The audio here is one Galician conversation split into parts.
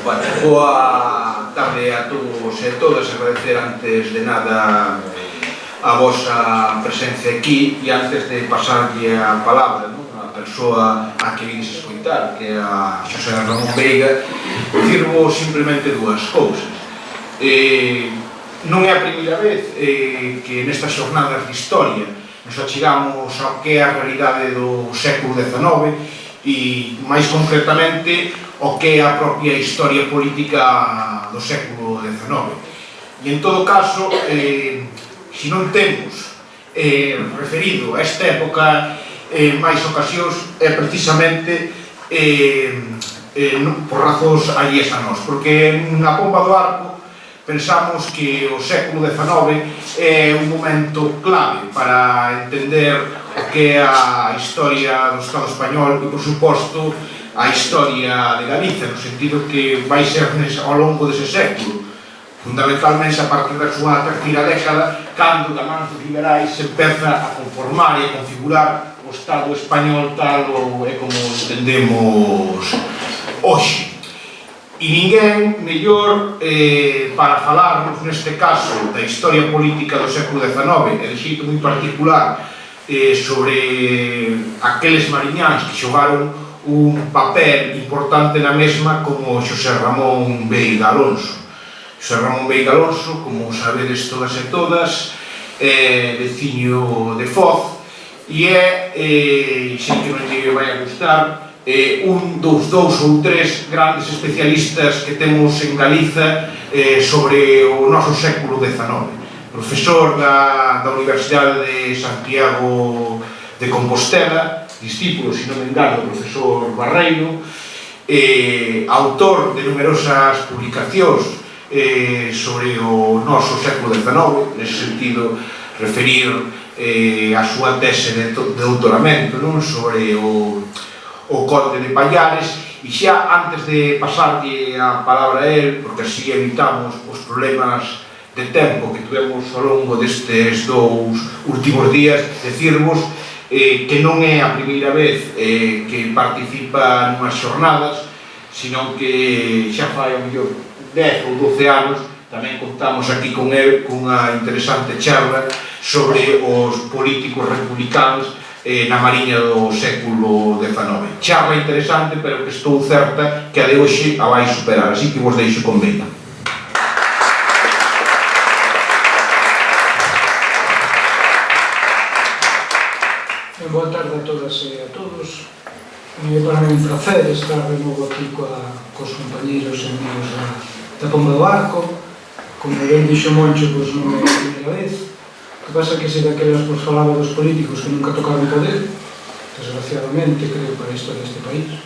Boa tarde a todos e todas. Agradecer antes de nada a vosa presencia aquí e antes de pasarlle a palabra a persoa a que vides escoitar, que é a Xosé Ramón Veiga, dicirvos simplemente dúas cousas. Non é a primeira vez que nestas xornadas de historia nos achegamos ao que é a realidade do século XIX e, máis concretamente, o que é a propia historia política do século XIX. E, en todo caso, se non temos referido a esta época máis ocasións, é precisamente por razóns allías a nós, porque na Pomba do Arco pensamos que o século XIX é un momento clave para entender o que é a historia do Estado español e, por suposto, a historia de Galicia, no sentido que vai ser ao longo dese século, fundamentalmente a partir da súa terceira década, cando da man dos liberais se empeza a conformar e a configurar o Estado español tal e como entendemos hoxe. E ninguén mellor para falarnos neste caso da historia política do século XIX e de xeito moi particular sobre aqueles mariñáns que xogaron un papel importante na mesma, como Xosé Ramón Veiga Alonso. Xosé Ramón Veiga Alonso, como sabedes todas e todas, é veciño de Foz e é, sei que non lle vai a gustar, un dos dous ou tres grandes especialistas que temos en Galiza sobre o noso século XIX. Profesor da Universidade de Santiago de Compostela, discípulo, se non me engano, do profesor Barreiro, autor de numerosas publicacións sobre o noso século XIX, nese sentido, referir a súa tese de doutoramento sobre o Conde de Pallares. E xa antes de pasarlle a palabra a él, porque así evitamos os problemas de tempo que tivemos ao longo destes dous últimos días, decirvos que non é a primeira vez que participa nunhas xornadas, sino que xa fai ao mellor 10 ou 12 anos tamén contamos aquí con él cunha interesante charla sobre os políticos republicanos na Mariña do século XIX. Charla interesante, pero que estou certa que a de hoxe a vai superar, así que vos deixo con Veiga. Boa tarde a todas e a todos. Para mí un placer estar de novo aquí cos compañeiros e amigos da Pomba do Arco. Como ben dixo Moncho, pois non é a primeira vez. O que pasa é que se daquelas pois falaba dos políticos que nunca tocaron poder, desgraciadamente, creo, para a historia deste país,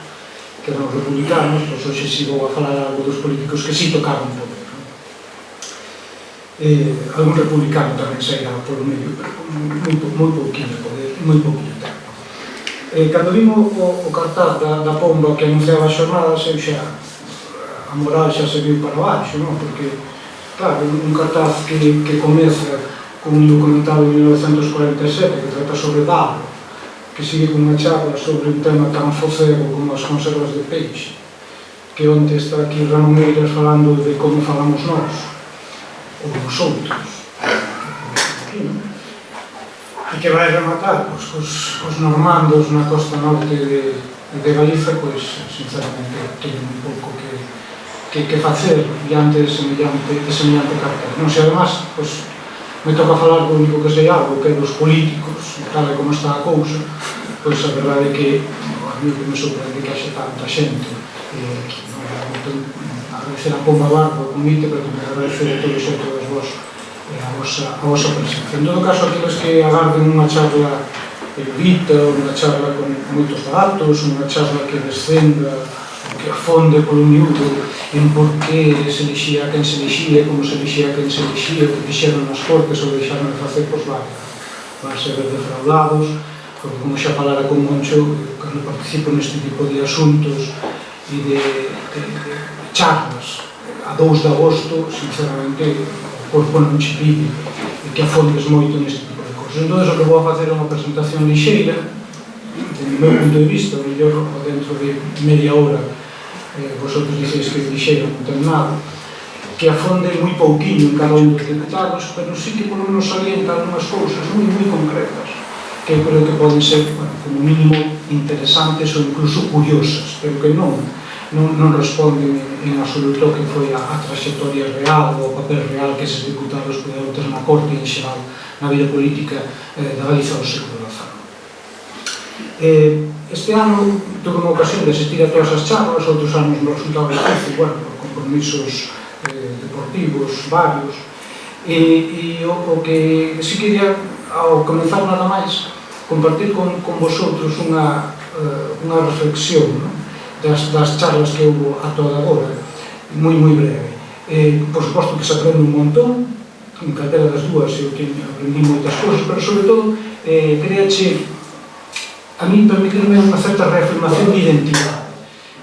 que eran os republicanos, pois hoxe si vou a falar algo dos políticos que si tocaron poder. Algún republicano tamén sairá polo medio, pero moi pouquinho poder, moi pouquinho tempo. Cando vimos o cartaz da Pomba que anunciaba as xornadas, eu xa a moral xa se viu para baixo, non? Porque, claro, un cartaz que comeza con un documental de 1947 que trata sobre Dado, que sigue con unha charla sobre un tema tan focego como as conservas de peixe, que onte está aquí Ramón Eiras falando de como falamos nós, ou nos outros, e que vai rematar cos normandos na costa norte de Galiza, pois, sinceramente, teño un pouco que facer diante de semellante cartel. Non sei, además, pois, me toca falar do único que sei algo, que é dos políticos, tal e como está a cousa, pois a verdade é que a mí me sorprende que haxe tanta xente aquí. Agradecer a Pomba do Arco o convite, pero tamén agradecer a todos e todas vos a vosa presencia. En todo caso, aqueles que agarden unha charla erudita, unha charla con moitos datos, unha charla que descenda, que afonde polo miúdo en por que se elixía a quen se elixía, como se elixía a quen se elixía, o que fixeron nas cortes ou deixaron de facer, pois van ser defraudados, porque como xa falara con Moncho, cando participo neste tipo de asuntos e de charlas a 2 de agosto, sinceramente, o corpo non che pide e que afondes moito neste tipo de cosas. Entón, o que vou a facer é unha presentación lixeira, do meu punto de vista, o mellor dentro de media hora vosotros diceis que dixeron, non ten nada, que afonde moi pouquinho en cada un dos deputados, pero sí que por lo menos salientan unhas cousas moi concretas, que eu creo que poden ser, bueno, como mínimo interesantes ou incluso curiosas, pero que non responden en absoluto que foi a trayectoria real ou o papel real que eses diputados puderon ter na corte e en xeral na vida política da Galiza do século XIX. Este ano tuve unha ocasión de asistir a todas as charlas, outros anos me resultaba difícil, bueno, por compromisos deportivos varios, e o que si quería, ao comenzar nada máis, compartir con vosotros unha reflexión das charlas que houve a toda agora, moi breve. Por suposto que se aprende un montón, en calquera das dúas eu aprendi moitas cousas, pero sobre todo créache a mí permitirme unha certa reafirmación de identidade.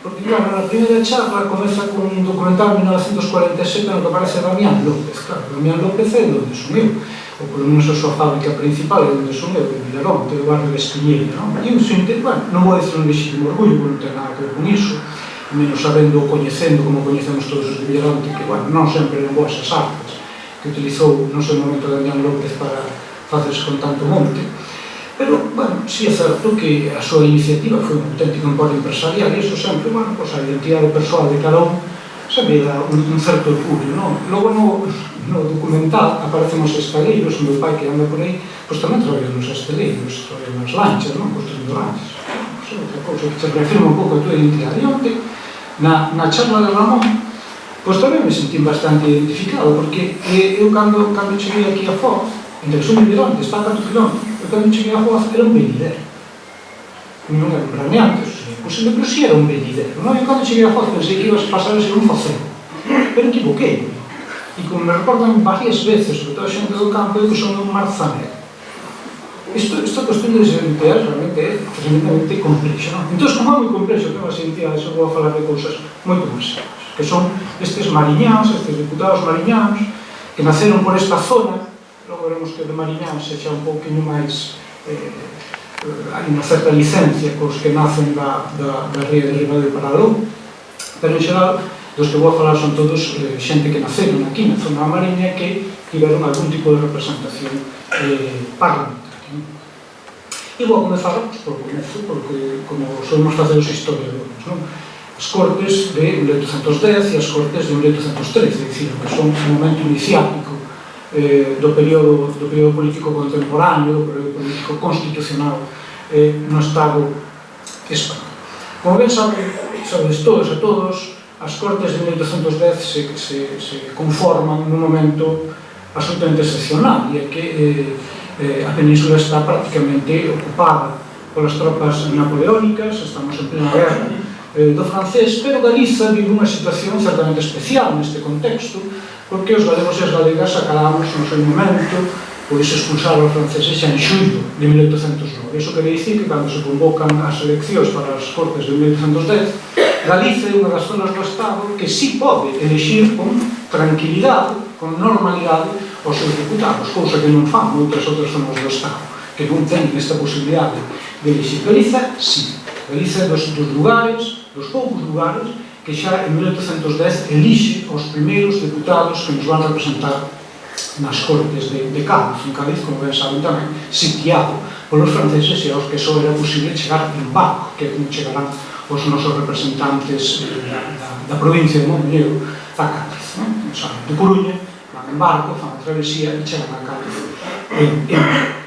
Porque, claro, na primeira charla comeza con un documental de 1947 no que aparece Damián López. Claro, Damián López é onde son eu, ou polo menos a súa fábrica principal é onde son eu, en Vilarón, do barrio de Espiñeira, non? E eu sinto, bueno, non vou dicir un legítimo orgullo, porque non ten nada que ver con iso, menos sabendo ou coñecendo como coñecemos todos os de Vilarón, que, bueno, non sempre eran boas as artes que utilizou no seu momento Damián López para facerse con tanto monte. Pero, bueno, sí é certo que a súa iniciativa foi un auténtico emporio empresarial e iso sempre, bueno, pois a identidade persoal de cada un sempre dá un certo orgullo, non? Logo no documental aparecen os estaleiros, o meu pai que anda por aí, pois tamén traballa nos estaleiros, traballa nas lanchas, non? Construindo lanchas. Pois é outra cousa que te reafirma un pouco a tua identidade. E onte, na charla de Ramón, pois tamén me sentí bastante identificado, porque eu cando cheguei aquí a Foz, entre que son de Vilarón, está a 4 km, eu cando cheguei a Foz era un venidero. Non era un praneante, posible, pero si era un venidero. Eu cando cheguei a Foz pensei que ibas a pasar a ser un focero, pero equivoquei. E como me recordan varias veces, sobre todo a xente do campo, eu que son un marzanero. Esta cuestión de identidade realmente é tremendamente complexa, non? Entón, como é moi complexo que as identidades, eu vou a falar de cousas moito máis serias, que son estes mariñáns, estes diputados mariñáns, que naceron por esta zona. Logo veremos que de mariñáns se xa un pouquinho máis hai unha certa licencia cos que nacen da ría de Ribadeo para Aló, pero en xeral dos que vou a falar son todos xente que naceron aquí na zona da Mariña que tiveron algún tipo de representación parlamentaria. E vou a comezar por comezo, porque como solemos facer os historiadores, as Cortes de 1810 e as Cortes de 1813, é dicir, que son un momento iniciático do período político contemporáneo, do período político constitucional no Estado español. Como ben sabedes todos e todos, as Cortes de 1810 se conforman nun momento absolutamente excepcional, e é que a península está prácticamente ocupada polas tropas napoleónicas, estamos en plena guerra do francés, pero Galiza vive unha situación certamente especial neste contexto, porque os galegos e as galegas acabamos no seu momento pois expulsar os franceses xa en xullo de 1809. Iso quere dicir que cando se convocan as eleccións para as Cortes de 1810, Galiza é unha das zonas do Estado que sí pode elexir con tranquilidade, con normalidade, os seus diputados, cousa que non fan moitas outras zonas do Estado, que non teñen esta posibilidade de elexir. Galiza, sí. Galiza é dos lugares, dos poucos lugares, que xa en 1810 elixe os primeiros deputados que nos van representar nas Cortes de Cádiz. En Cádiz, como ben saben tamén, sitiado polos franceses e aos que só era posible chegar en barco, que como chegarán os nosos representantes da provincia de Mondoñedo a Cádiz. Saben de Coruña, van en barco, fan a travesía e chegan a Cádiz en barco.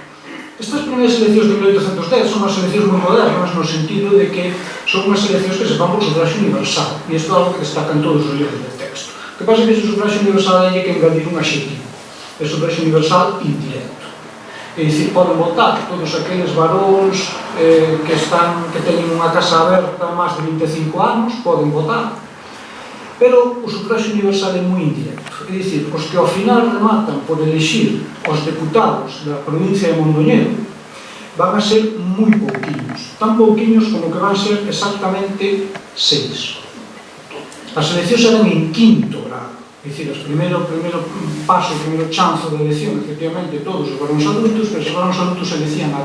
Estas primeiras eleccións de 1810 son unhas eleccións moi modernas no sentido de que son unhas eleccións que se fan por sufragio universal, e isto é algo que destacan todos os libros de texto. O que pasa é que ese sufragio universal hai que engadir un adxetivo, é sufragio universal indirecto. É dicir, poden votar todos aqueles varóns que teñen unha casa aberta máis de 25 anos, poden votar, pero o sufragio universal é moi indirecto. É dicir, os que ao final rematan por elexir os deputados da provincia de Mondoñedo van a ser moi pouquiños, tan pouquiños como que van ser exactamente 6. As eleccións eran en quinto grado, é dicir, o primeiro paso, o primeiro chanzo de elección, efectivamente, todos os varóns adultos, pero os varóns adultos elexían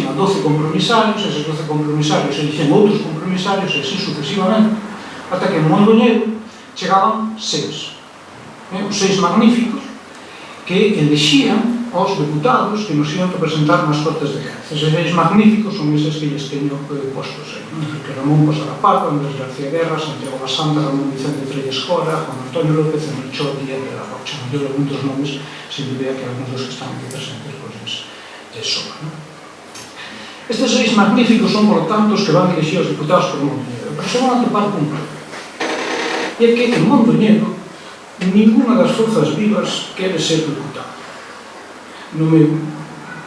a 12 compromisarios, eses 12 compromisarios elixían outros compromisarios, e así sucesivamente, ata que en Mondoñedo chegaban 6. Os 6 magníficos que elexían aos deputados que nos iban representar nas Cortes de Cádiz. Eses 6 magníficos son eses que lles teño postos aí. Enrique Ramón Posada Pardo, Andrés García Guerra, Santiago Basanta, Ramón Vicente Freire Escora, Juan Antonio López e Melchor Díaz de la Rocha. Eu algún dos nomes, se vea que algúns dos que están aquí presentes, pois de sobra. Estes 6 magníficos son, por tanto, os que van elexir os diputados por Mondoñedo. Pero se van a topar cun problema. E é que en Mondoñedo ninguna das forzas vivas quere ser diputado. Non me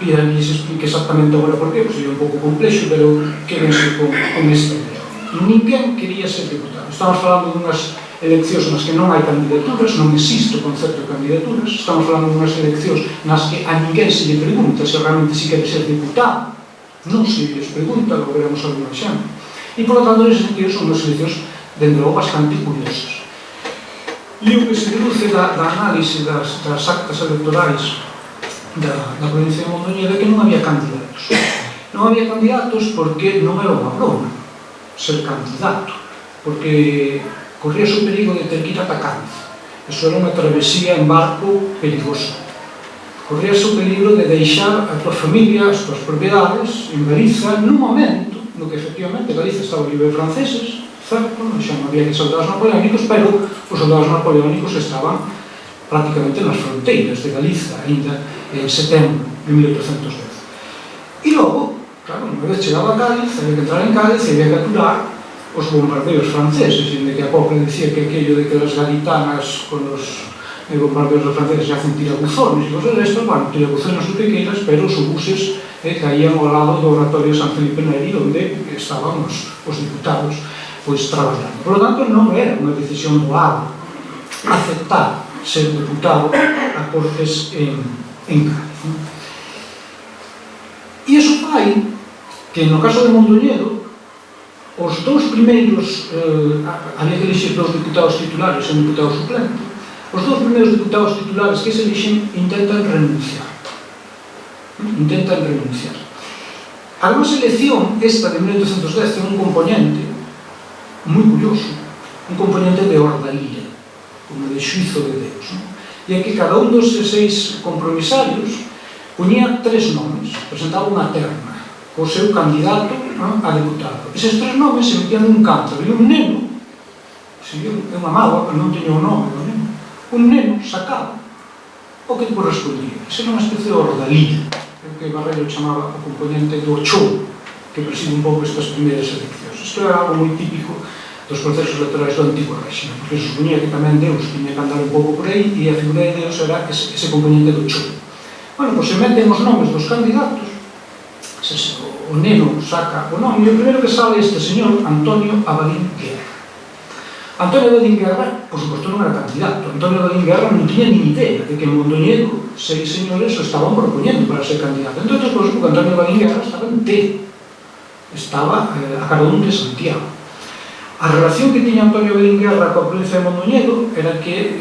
pidan que se explique exactamente agora por qué, pois é un pouco complexo, pero quédense con esta idea. Ninguén quería ser diputado. Estamos falando dunhas eleccións nas que non hai candidaturas, non existe o concepto de candidaturas, estamos falando dunhas eleccións nas que a ninguén se lle pregunta se realmente si quere ser diputado, non se lles pregunta, lo veremos algún exemplo. E, por lo tanto, nese sentido, son unhas eleccións, dende logo, bastante curiosas. E o que se deduce da análise das actas electorais da provincia de Mondoñedo é que non había candidatos. Non había candidatos porque non era unha broma ser candidato, porque corrías o perigo de ter que ir ata Cádiz. Eso era unha travesía en barco perigosa. Corrías o peligro de deixar a tua familia, as tuas propiedades en Galiza nun momento no que efectivamente Galiza estaba libre de franceses, certo, xa non había que soldados napoleónicos, pero os soldados napoleónicos estaban prácticamente nas fronteiras de Galiza, ainda en setembro de 1810. E logo, claro, unha vez chegaba a Cádiz, había que entrar en Cádiz e había que aturar os bombardeos franceses, e de que a Pople decía que aquello de que las gaditanas con os bombardeos dos franceses se hacen tirabuzones e cosas destas, bueno, tirabuzones o que queiras, pero os obuses caían ao lado do oratorio San Felipe Neri, onde estaban os diputados pois traballando. Por lo tanto, non era unha decisión doada aceptar ser deputado a Cortes en Cádiz. E iso fai que, no caso de Mondoñedo, os dous primeiros, había que elixir dous diputados titulares e un diputado suplente, os dous primeiros diputados titulares que se elixen intentan renunciar. A nosa elección, esta de 1810, ten un componente moi curioso, un componente de ordalía, como de xuizo de Deus. E é que cada un dos 6 compromisarios ponía 3 nomes, presentaba unha terna co seu candidato a deputado. Eses 3 nomes se metían nun canto e un neno, é unha mágoa, pero non teña o nome do neno, un neno sacaba o que correspondía. Esa era unha especie de ordalía, o que Barreiro chamaba o componente do chou, que preside un pouco estas primeiras eleccións. Isto era algo moi típico dos procesos electorais do antigo réxime, porque se supoñía que tamén Deus tiña que andar un pouco por aí e a figura de Deus era ese componente do chou. Bueno, pois se meten os nomes dos candidatos, o neno saca o nome, e o primeiro que sale este señor, Antonio Abadín Guerra. Antonio Abadín Guerra, por suposto, non era candidato. Antonio Abadín Guerra non tiña ni idea de que en Mondoñedo 6 señores o estaban propoñendo para ser candidato. Entón, porque Antonio Abadín Guerra estaba en T, estaba a Cardón de Santiago. A relación que tiña Antonio Abadín Guerra coa provincia de Mondoñedo era que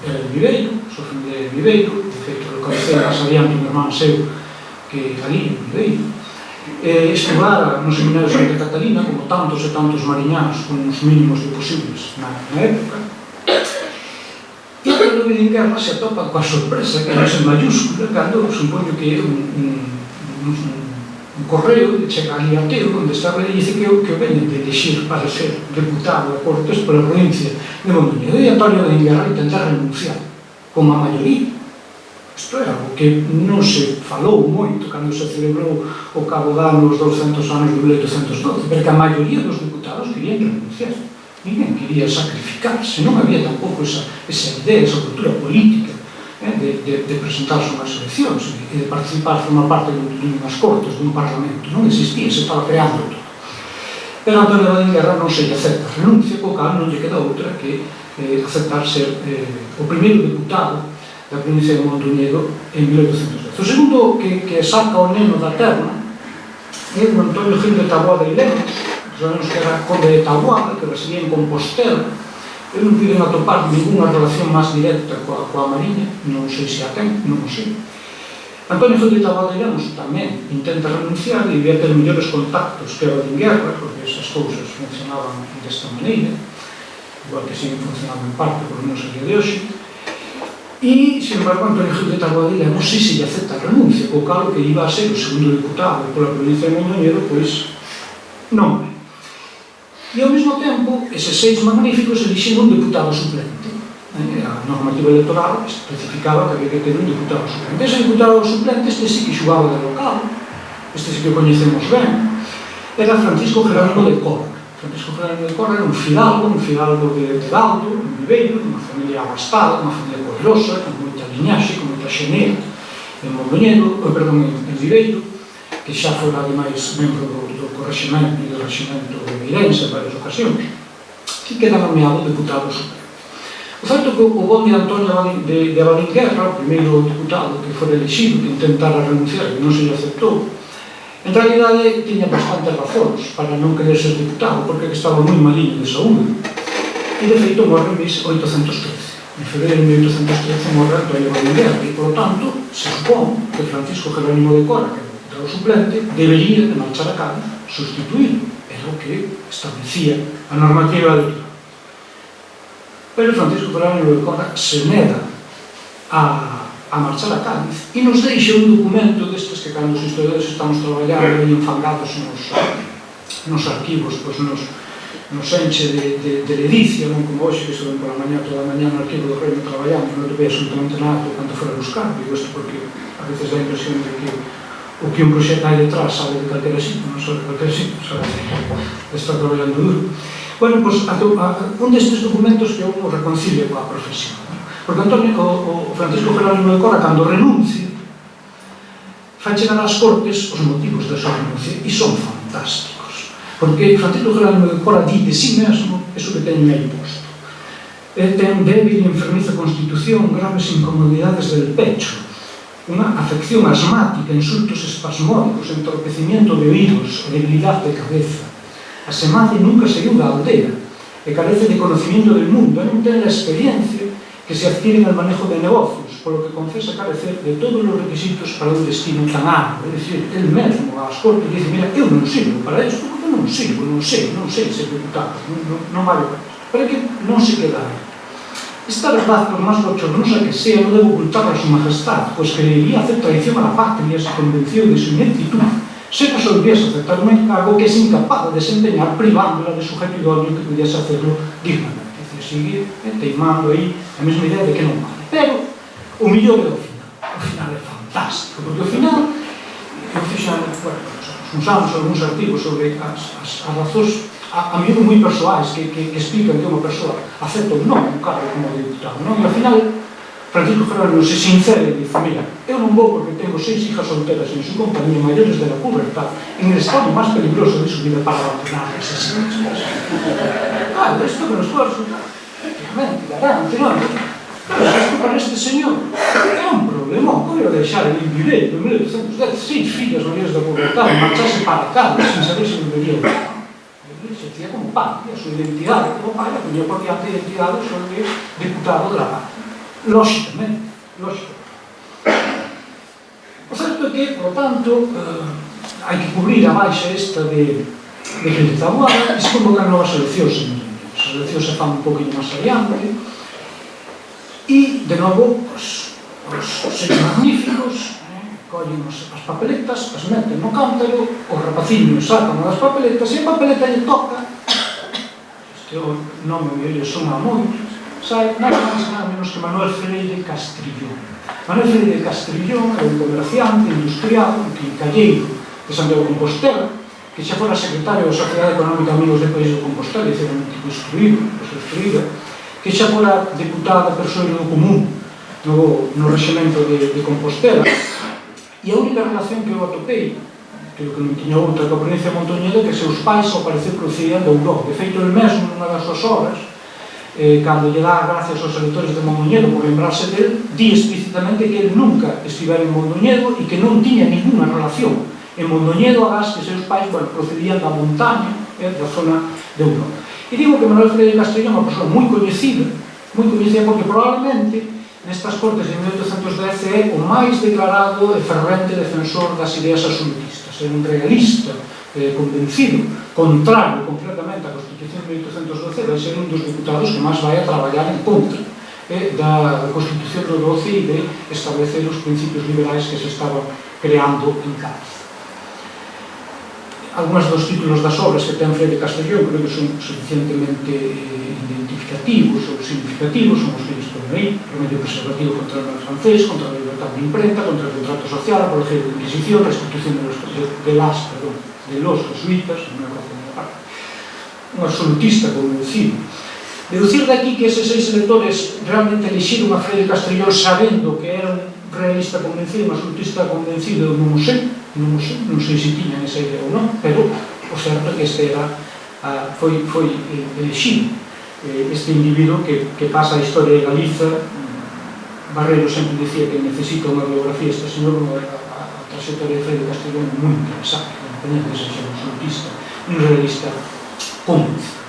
era de Viveiro, sou fin de Viveiro, de feito, o conheceu a Sabiante, un irmán seu, que ali, en Viveiro, estudara no seminario de Santa Catalina, como tantos e tantos mariñanos, con os mínimos de posibles na época. E Antonio Abadín Guerra se atopa coa sorpresa, que non é mayúscula, cando supoño que un correo chega ali a Teo, onde estaba e dice que o veñen de elexir para ser deputado a Cortes pola provincia de Mondoñedo. E Antonio Abadín Guerra intenta renunciar, como a maioría. Isto é algo que non se falou moito cando se celebrou o cabo de ano os 200 anos de 1812, pero que a maioría dos deputados querían renunciar. Ninguén quería sacrificarse, non había tampouco esa idea, esa cultura política de presentarse unhas eleccións e de participar, formar parte dunhas cortes, dun parlamento. Non existía, se estaba creando todo. Pero Antonio Abadín Guerra non se lle acepta a renuncia, co cal non lle queda outra que aceptar ser o primeiro deputado da provincia de Mondoñedo en 1810. O segundo que saca o neno da terna é o Antonio Gil de Taboada e Lemos, sabemos que era conde de Taboada, que residía en Compostela. Eu non puiden atopar ninguna relación máis directa coa Mariña, non sei se a ten, non o sei. Antonio Gil de Taboada e Lemos tamén intenta renunciar e debía ter mellores contactos que Abadín Guerra, porque esas cousas funcionaban desta maneira. igual que siguen funcionando en parte, por lo menos a día de hoxe. E, sin embargo, Antonio Gil de Taboadilla non sei se lle acepta a renuncia, o calo que iba a ser o segundo diputado pola provincia de Mondoñedo, pois non. E ao mesmo tempo, eses 6 magníficos elixiron un diputado suplente. A normativa electoral especificaba que había que ter un diputado suplente. Ese diputado suplente, este sí que xugaba de local, este sí que coñecemos ben, era Francisco Jerónimo de Cora. Francisco Jerónimo de Cora era un fidalgo de Alto, un viveiro, unha familia abastada, unha familia poderosa, con moita liñaxe, con moita xenea, en Mondoñedo, en Viveiro, que xa fora ademais membro do correxemento e do rexemento de Virense en varias ocasións, e queda nomeado diputado supremo. O certo é que o bonde Antonio de Abalinguerra, o primeiro diputado que fora elexido, que intentara renunciar e non se lle aceptou, en realidade tiña bastantes razóns para non querer ser diputado, porque estaba moi maliño de saúde. E, de feito, morre en 1813. En febrero de 1813 morre Antonio Abalinguerra, e, por lo tanto, se supón que Francisco Jerónimo de Cora, que era o diputado suplente, debería de marchar a Cádiz sustituído. Era o que establecía a normativa electoral. Pero Francisco Jerónimo de Cora se nega a marchar a Cádiz e nos deixa un documento destes que cando os historiadores estamos traballando e enfangados nos arquivos, pois nos enche de ledicia, non como hoxe que suben pola mañá, toda a mañá no arquivo do Reino traballando, non te ve absolutamente nada cando fora a buscar, digo isto porque a veces dá a impresión de que o que un proxecto hai detrás sabe de calquera sitio, non sabe de calquera sitio, sabe de estar traballando duro. Bueno, pois un destes documentos que eu o reconcilio coa profesión. Porque o Francisco Jerónimo de Cora, cando renuncia, fai chegar ás Cortes os motivos da súa renuncia, e son fantásticos. Porque Francisco Jerónimo de Cora di de sí mesmo, eso que teño aí posto. Ten débil e enfermiza constitución, graves incomodidades del pecho, unha afección asmática, insultos espasmódicos, entorpecimiento de oídos, debilidad de cabeza. A semade nunca saiu da aldea, e carece de conocimiento del mundo, e non ten a experiencia que se adquieren al manejo de negocios, por lo que confesa carecer de todos los requisitos para un destino tan amplio. É dicir, el mesmo ás Cortes dice, mira, eu non sirvo para isto, porque non sirvo, non sei ser diputado, non vale para isto. Para que non se quedara. Esta verdad, por máis bochornosa que sea, non debe ocultar a su majestad, pues que le iría hacer traición a la patria se convenció de su ineptitud, se resolviese aceptar un encargo que es incapaz de desempeñar, privándola de sujeto idóneo que pudiese hacerlo dignamente. Seguir teimando aí a mesma idea de que non vale. Pero o millor é o final. O final é fantástico, porque o final eu fixan, uns anos algúns artigos sobre as razóns a mí moi persoais que explican que unha persoa acepta ou non un cargo como diputado, non? E ao final Francisco Jerónimo se sincera e dice, mira, eu non vou porque tengo 6 hijas solteras en su compañía maiores de la pubertad en el estado máis peligroso de su vida para abandonar esas hijas. Claro, isto que nos pode resultar efectivamente, garante, non? Pero isto para este señor é un problema. Como eu deixar en Viveiro en 1810 6 fillas maiores da pubertad e marchase para Cádiz sin saber se volvería ou non? Se hacía como padre, a súa identidade como padre, a poñía por diante a identidade sobre diputado de la patria. Lóxicamente. O certo é que, por lo tanto, hai que cubrir a baixa esta de Gil de Taboada e se convocan novas eleccións en Mondoñedo. As eleccións se fan un poquinho máis adiante e, de novo, os seis magníficos collen as papeletas, as meten no cántaro, os rapaciños sacan das papeletas e a papeleta lle toca, este nome me sona moito, sai nada máis nada menos que Manuel Freire Castrillón. Manuel Freire Castrillón é un comerciante industrial, un quincalleiro de Santiago de Compostela, que xa fora secretario da Sociedade Económica Amigos de País de Compostela, e era un tipo instruído, que xa fora deputada persoeiro do común no rexemento de Compostela. E a única relación que eu atopei, creo que non tiña outra que a provincia de Mondoñedo, que seus pais ao parecer procedían de Ouró. De feito, el mesmo, nunha das súas obras, cando lle dá gracias aos electores de Mondoñedo por lembrarse del, di explícitamente que ele nunca estivera en Mondoñedo e que non tiña ninguna relación en Mondoñedo, agás que seus pais procedían da montaña, da zona de Ouró. E digo que Manuel Freire Castrillón é unha persoa moi coñecida porque probablemente nestas Cortes de 1810 é o máis declarado e fervente defensor das ideas absolutistas. É un realista convencido, contrario completamente á Constitución Constitución de 1812 vai ser un dos deputados que máis vai a traballar en contra da Constitución do 12 e de establecer os principios liberais que se estaban creando en Cádiz. Algunos dos títulos das obras que ten Freire Castellón creo que son suficientemente identificativos ou significativos, son os que eles ponen aí: Remedio preservativo contra o mal francés, contra a libertad de imprenta, contra el contrato social, apología de la Inquisición, restitución de los jesuitas, un absolutista convencido. Deducir de aquí que eses 6 electores realmente elixiron a Freire Castellón sabendo que era un realista convencido, un absolutista convencido, non sei se tiñan esa idea ou non, pero o certo é que este foi elexido, este individuo que pasa a historia de Galiza. Barreiro sempre dicía que necesita unha biografía este señor, a trayectoria de Freire Castellón é moi interesante, independente de ser un absolutista, un realista convencido.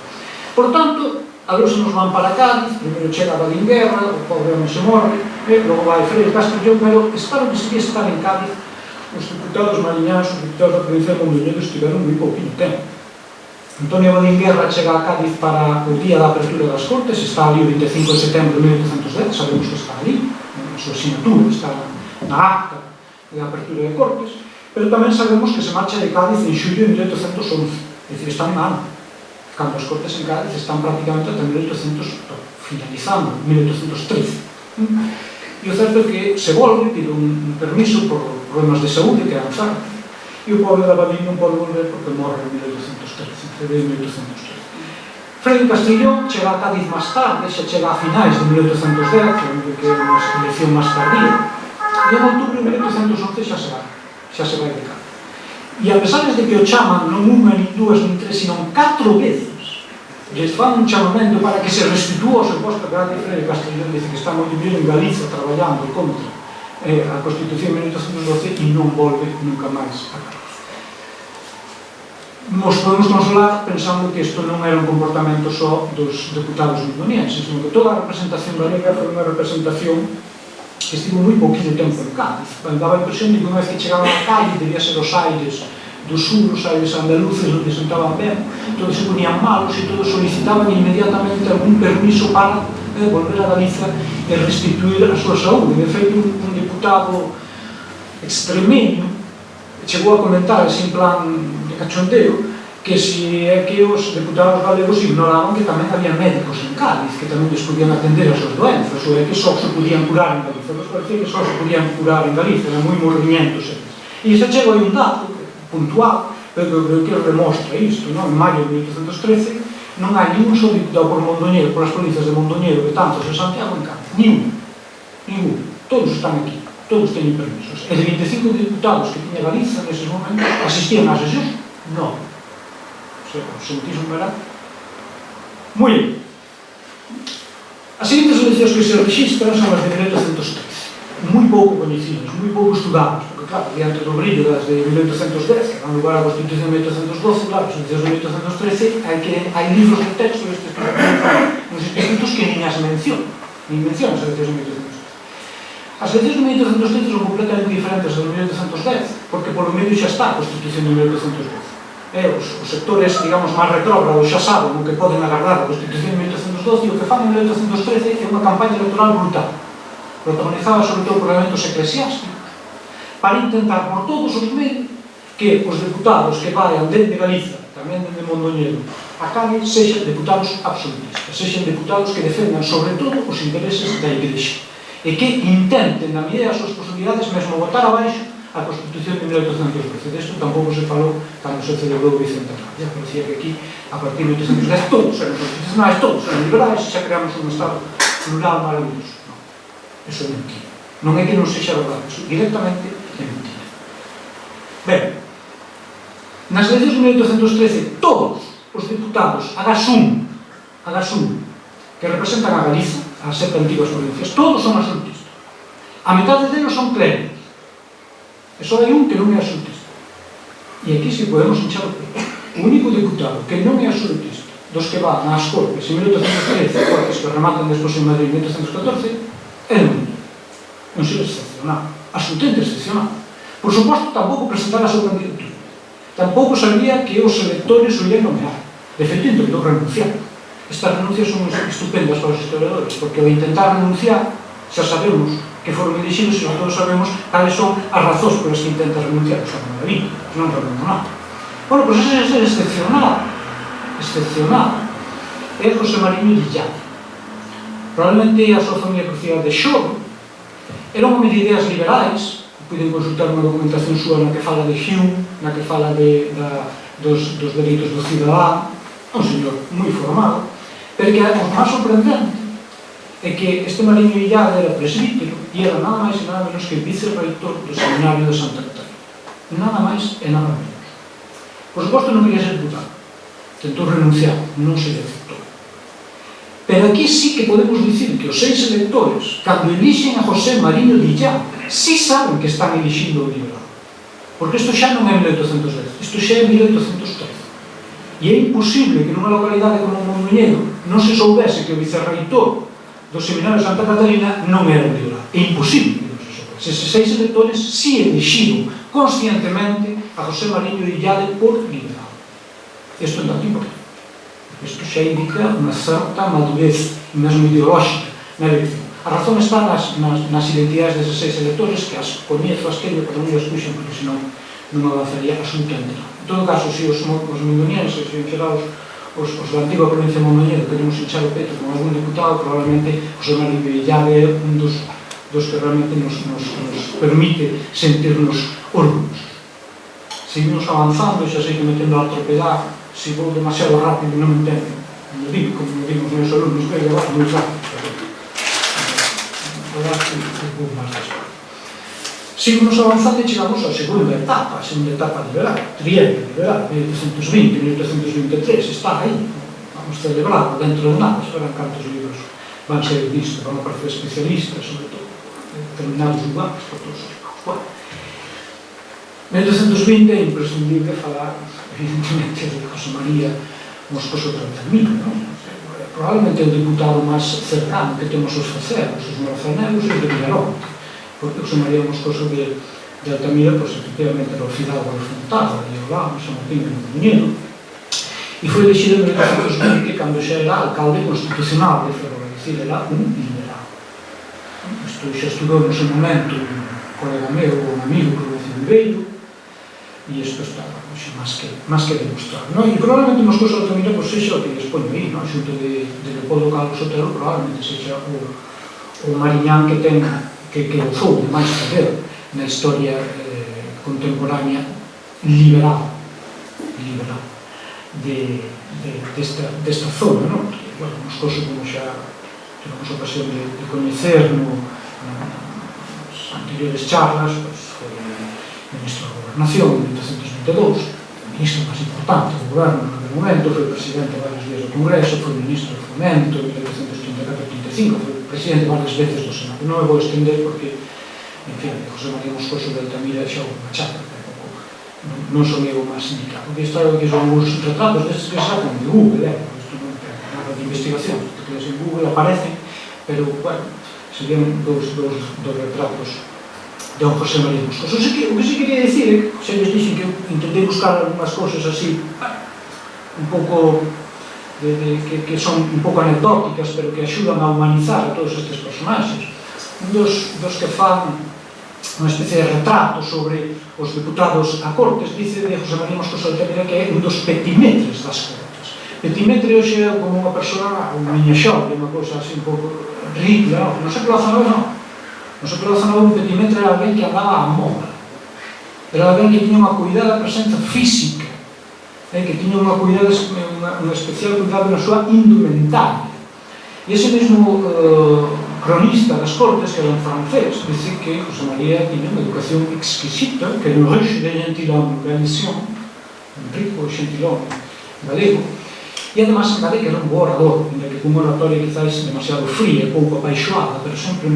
Por tanto, a ver se nos van para Cádiz, primeiro chega a Badinguerra, o pobre home se morre, logo vai Freire Castellón, pero claro que se quis estar en Cádiz, os deputados mariñanos, os deputados da provincia de Mondoñedo estiveron moi pouquinho tempo. Antonio Badinguerra chega a Cádiz para o día da apertura das Cortes, está ali o 25 de setembro de 1810, sabemos que está ali, a súa asignatura está na acta da apertura de Cortes, pero tamén sabemos que se marcha de Cádiz en xullo de 1811, é dicir, está un ano, cando as Cortes en Cádiz están prácticamente ata 1800, finalizando, 1813. E o certo é que se volve, pide un permiso por problemas de saúde que avanzaron, e o pobre da Badín non pode volver porque morre en 1813, en febrero de 1813. Freire Castellón chega a Cádiz máis tarde, xa chega a finais de 1810, que é unha elección máis tardía, e en outubro de 1811 xa se vai de Cádiz. E a pesar de que o chaman non unha, nin dúas, nin tres, sino 4 veces, lles fan un chamamento para que se restitúa o seu posto, que Freire Castellón dice que está moi bien en Galiza traballando contra a Constitución de 1812 e non volve nunca máis a Cádiz. Nos podemos consolar pensando que isto non era un comportamento só dos deputados mondonienses, sino que toda a representación galega foi unha representación que estivo moi pouquinho tempo en Cádiz. Daba a impresión de que unha vez que chegaban a Cádiz debía ser os aires do sur, os aires andaluces onde se sentaban ben, todos se ponían malos e todos solicitaban inmediatamente algún permiso para volver a Galiza e restituir a súa saúde. De feito, un deputado extremeño chegou a comentar, así en plan de cachondeo, que se é que os deputados galegos ignoraban que tamén había médicos en Cádiz, que tamén les podían atender as súas doenzas, ou é que só se podían curar en Galiza. Nos parecía que só se podían curar en Galiza, eran moi morriñentos eles. E se chegou aí un dato puntual, pero creo que remostra isto, non? En maio de 1813 non hai ningún só diputado por Mondoñedo, por as provincias de Mondoñedo, Betanzos e Santiago en Cádiz, ningún, todos están aquí, todos teñen permisos. E de 25 diputados que tiña Galiza neses momentos, asistían ás sesións? Non. O sea, o sentismo era moi bien. As seguintes eleccións que se registran son as de 1813, moi pouco coñecidas, moi pouco estudadas, porque claro, diante do brillo das de 1810, que dan lugar á Constitución de 1812, claro, as eleccións de 1813 hai libros de texto destes nos institutos que nin as mencionan, as eleccións de 1813. As eleccións de 1813 son completamente diferentes das de 1810, porque polo medio xa está a Constitución de 1812. Os sectores, digamos, máis retrógrados xa saben o que poden agardar a Constitución de 1812 e o que fan en 1813 é unha campaña electoral brutal, protagonizada sobre todo por elementos eclesiásticos, para intentar por todos os medios que os deputados que vayan dende Galiza, tamén dende Mondoñedo, a Cádiz sexan deputados absolutistas, sexan deputados que defendan sobre todo os intereses da Igrexa e que intenten, na medida das súas posibilidades, mesmo botar abaixo a Constitución de 1812. Desto tampouco se falou cando se celebrou o bicentenario. Já parecía que aquí, a partir de 1810, todos eran constitucionais, todos eran liberais, xa creamos un Estado plural maravilloso. Non, eso é mentira. Non é que non sexa verdade, eso directamente é mentira. Ben, nas eleccións de 1813, todos os deputados, agás un, que representan a Galiza, as 7 antigas provincias, todos son absolutistas. A metade deles son clérigos. E só hai un que non é absolutista. E aquí si podemos hinchar o pé. O único deputado que non é absolutista dos que van ás Cortes en 1813, Cortes que rematan despois en Madrid en 1814, é un ser excepcional, absolutamente excepcional. Por suposto, tampouco presentara a súa candidatura. Tampouco sabía que os electores o ian nomear. De feito, intentou renunciar. Estas renuncias son estupendas para os historiadores, porque ao intentar renunciar, xa sabemos que foron elegidos e todos sabemos cales son as razóns por as que intenta renunciar. O sea, non la vida, non renunciou nada. Bueno, pois ese é ser excepcional. É José Mariño Dillade. Probablemente a súa familia crucial de Xove era un home de ideas liberais. Poden consultar unha documentación súa na que fala de Hume, na que fala dos dereitos do cidadán, un señor moi formado, pero que o máis sorprendente é que este Mariño Dillade era presbítero e era nada máis e nada menos que vicerreitor do seminario de Santa Catarina. Nada máis e nada menos. Por suposto non quería ser diputado, tentou renunciar, non se le aceptou. Pero aquí sí que podemos dicir que os 6 electores, cando elixen a José Mariño Dillade, sí saben que están elixindo o liberal. Porque isto xa non é 1810, isto xa é 1813. E é imposible que nunha localidade como Mondoñedo non se soubese que o vicerreitor do seminario de Santa Catarina non era un liberal. É imposible que non se soubese. Eses 6 electores sí elixiron conscientemente a José Mariño Dillade por liberal. Isto é tan importante. Isto xa indica unha certa madurez, mesmo ideolóxica, na elección. A razón está nas identidades deses 6 electores, que as coñezo, as quero, pero non as puxen, porque senón non avanzaría absolutamente nada. En todo caso, se os mondonienses, en xeral os da antiga provincia de Mondoñedo, queremos hinchar o peto con algún diputado, probablemente José Mariño Dillade é un dos que realmente nos permite sentirnos orgullosos. Seguimos avanzando, xa sei que me tendo a atropellar, se vou demasiado rápido non me entendo. Como digo os meus alumnos, que vai moi rápido. Agora vou máis despacio. Seguimos avanzando e chegamos á segunda etapa liberal, trienio liberal, 1820-1823, está aí. Vamos celebrarlo dentro de nada, verán cantos libros van ser disto, van aparecer especialistas, sobre todo, determinados lugares, por todos os lados. Bueno, 1820 é imprescindible falar, evidentemente, de José María Moscoso Trantamino, non? Probablemente é o diputado máis cercano que temos os faceros, os morazaneros e os de Villaronte, porque José María Moscoso de Altamira, pois, efectivamente, era o fidalgo de Fontana, de Olamo, San Martín, de Mondoñedo, e foi elegido en 1820 cando xa era alcalde constitucional de Ferrol, é dicir, era un liberal. Isto xa estudou no seu momento un colega meu, un amigo, que Rubén Viveiro, e isto está máis que demostrado. E probablemente Moscoso de Altamira sexa o que despoño aí, xunto de Leopoldo Calvo Sotelo, probablemente sexa o mariñán que gozou de máis poder na historia contemporánea liberal desta zona, porque, bueno, Moscoso, como xa tivemos ocasión de coñecer nas anteriores charlas, foi ministro da Gobernación en 1822, o ministro máis importante do goberno no momento, foi presidente varios días do Congreso, foi ministro do Fomento en 1834-35, foi presidente varias veces do Senado. Non me vou estender porque, en fin, José María Moscoso de Altamira xa o machado, non son eu o máis indicado. O que está aquí son uns retratos destes que sacan de Google, isto non ten nada de investigación, que en Google aparecen, pero, bueno, serían dos retratos de don José María Moscoso. O que se quería dicir é que xa lles dixen que intentei buscar algunhas cousas así un pouco que son un pouco anecdóticas, pero que axudan a humanizar a todos estes personaxes. Un dos que fan unha especie de retrato sobre os deputados a Cortes, dice de José María Moscoso de Altamira que é un dos petimetres das Cortes. Petimetre hoxe é como unha persona, unha miña xorte, unha cousa así un pouco ridícula, non século XIX non. No século XIX un petimetre era alguén que andaba a moda, era alguén que tiña unha cuidada presenza física, que tiña unha especial cuidado na súa indumentaria. E ese mesmo cronista das Cortes, que era un francés, dice que José María tiña unha educación exquisita, que era un riche de gentilhommes galicien, un rico gentilhommes galego, e además engade que era un bo orador, ainda que cunha oratoria quizás demasiado fría, pouco apaixoada, pero sempre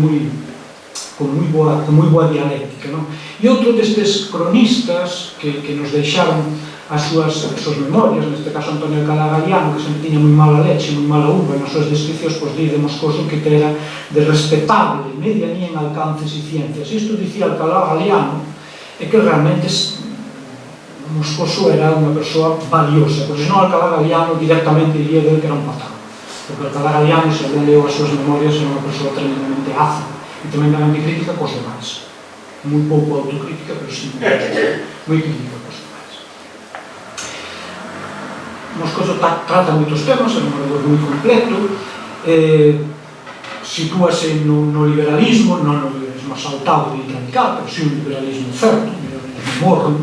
con moi boa dialéctica, non? E outro destes cronistas que nos deixaron as súas memorias, neste caso Antonio Alcalá Galiano, que sempre tiña moi mala leche, moi mala uva, nas súas descripcións, pois di de Moscoso que era de respetable medianía en alcances e ciencias. Isto dicía Alcalá Galiano, é que realmente Moscoso era unha persoa valiosa, porque senón Alcalá Galiano directamente diría del que era un patán, porque Alcalá Galiano, se alguén leu as súas memorias, era unha persoa tremendamente ácida e tremendamente crítica cos demais, moi pouco autocrítica, pero sí moi crítica cos demais. Moscoso trata moitos temas, é un orador moi completo, sitúase no liberalismo, non no liberalismo asaltado e radical, pero sí un liberalismo certo, un liberalismo morno.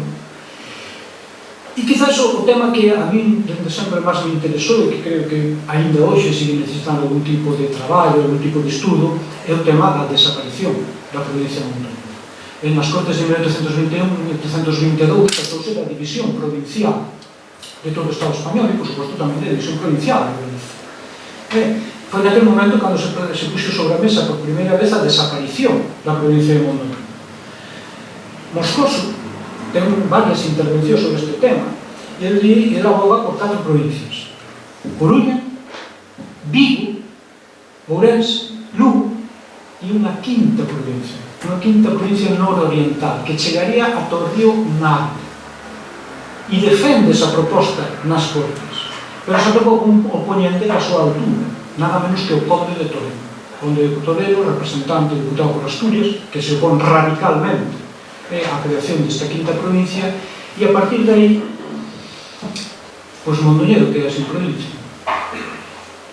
E quizás o tema que a mí desde sempre máis me interesou e que creo que ainda hoxe sigue necesitando algún tipo de traballo, algún tipo de estudo, é o tema da desaparición da provincia de Mondoñedo. Nas Cortes de 1821 e 1822 tratouse da división provincial de todo o Estado español e, por suposto, tamén da división provincial de Galicia. Foi naquele momento cando se puxo sobre a mesa por primeira vez a desaparición da provincia de Mondoñedo. Moscoso ten varias intervencións sobre este tema e ele aboga por 4 provincias: Coruña, Vigo, Ourense, Lugo e unha quinta provincia nororiental que chegaría ata o río Nave, e defende esa proposta nas Cortes, pero se atopa un oponente da súa altura, nada menos que o Conde de Toledo. Conde de Toledo, representante diputado por Asturias, que se opón radicalmente a creación desta quinta provincia, e a partir de aí pois Mondoñedo queda sin provincia.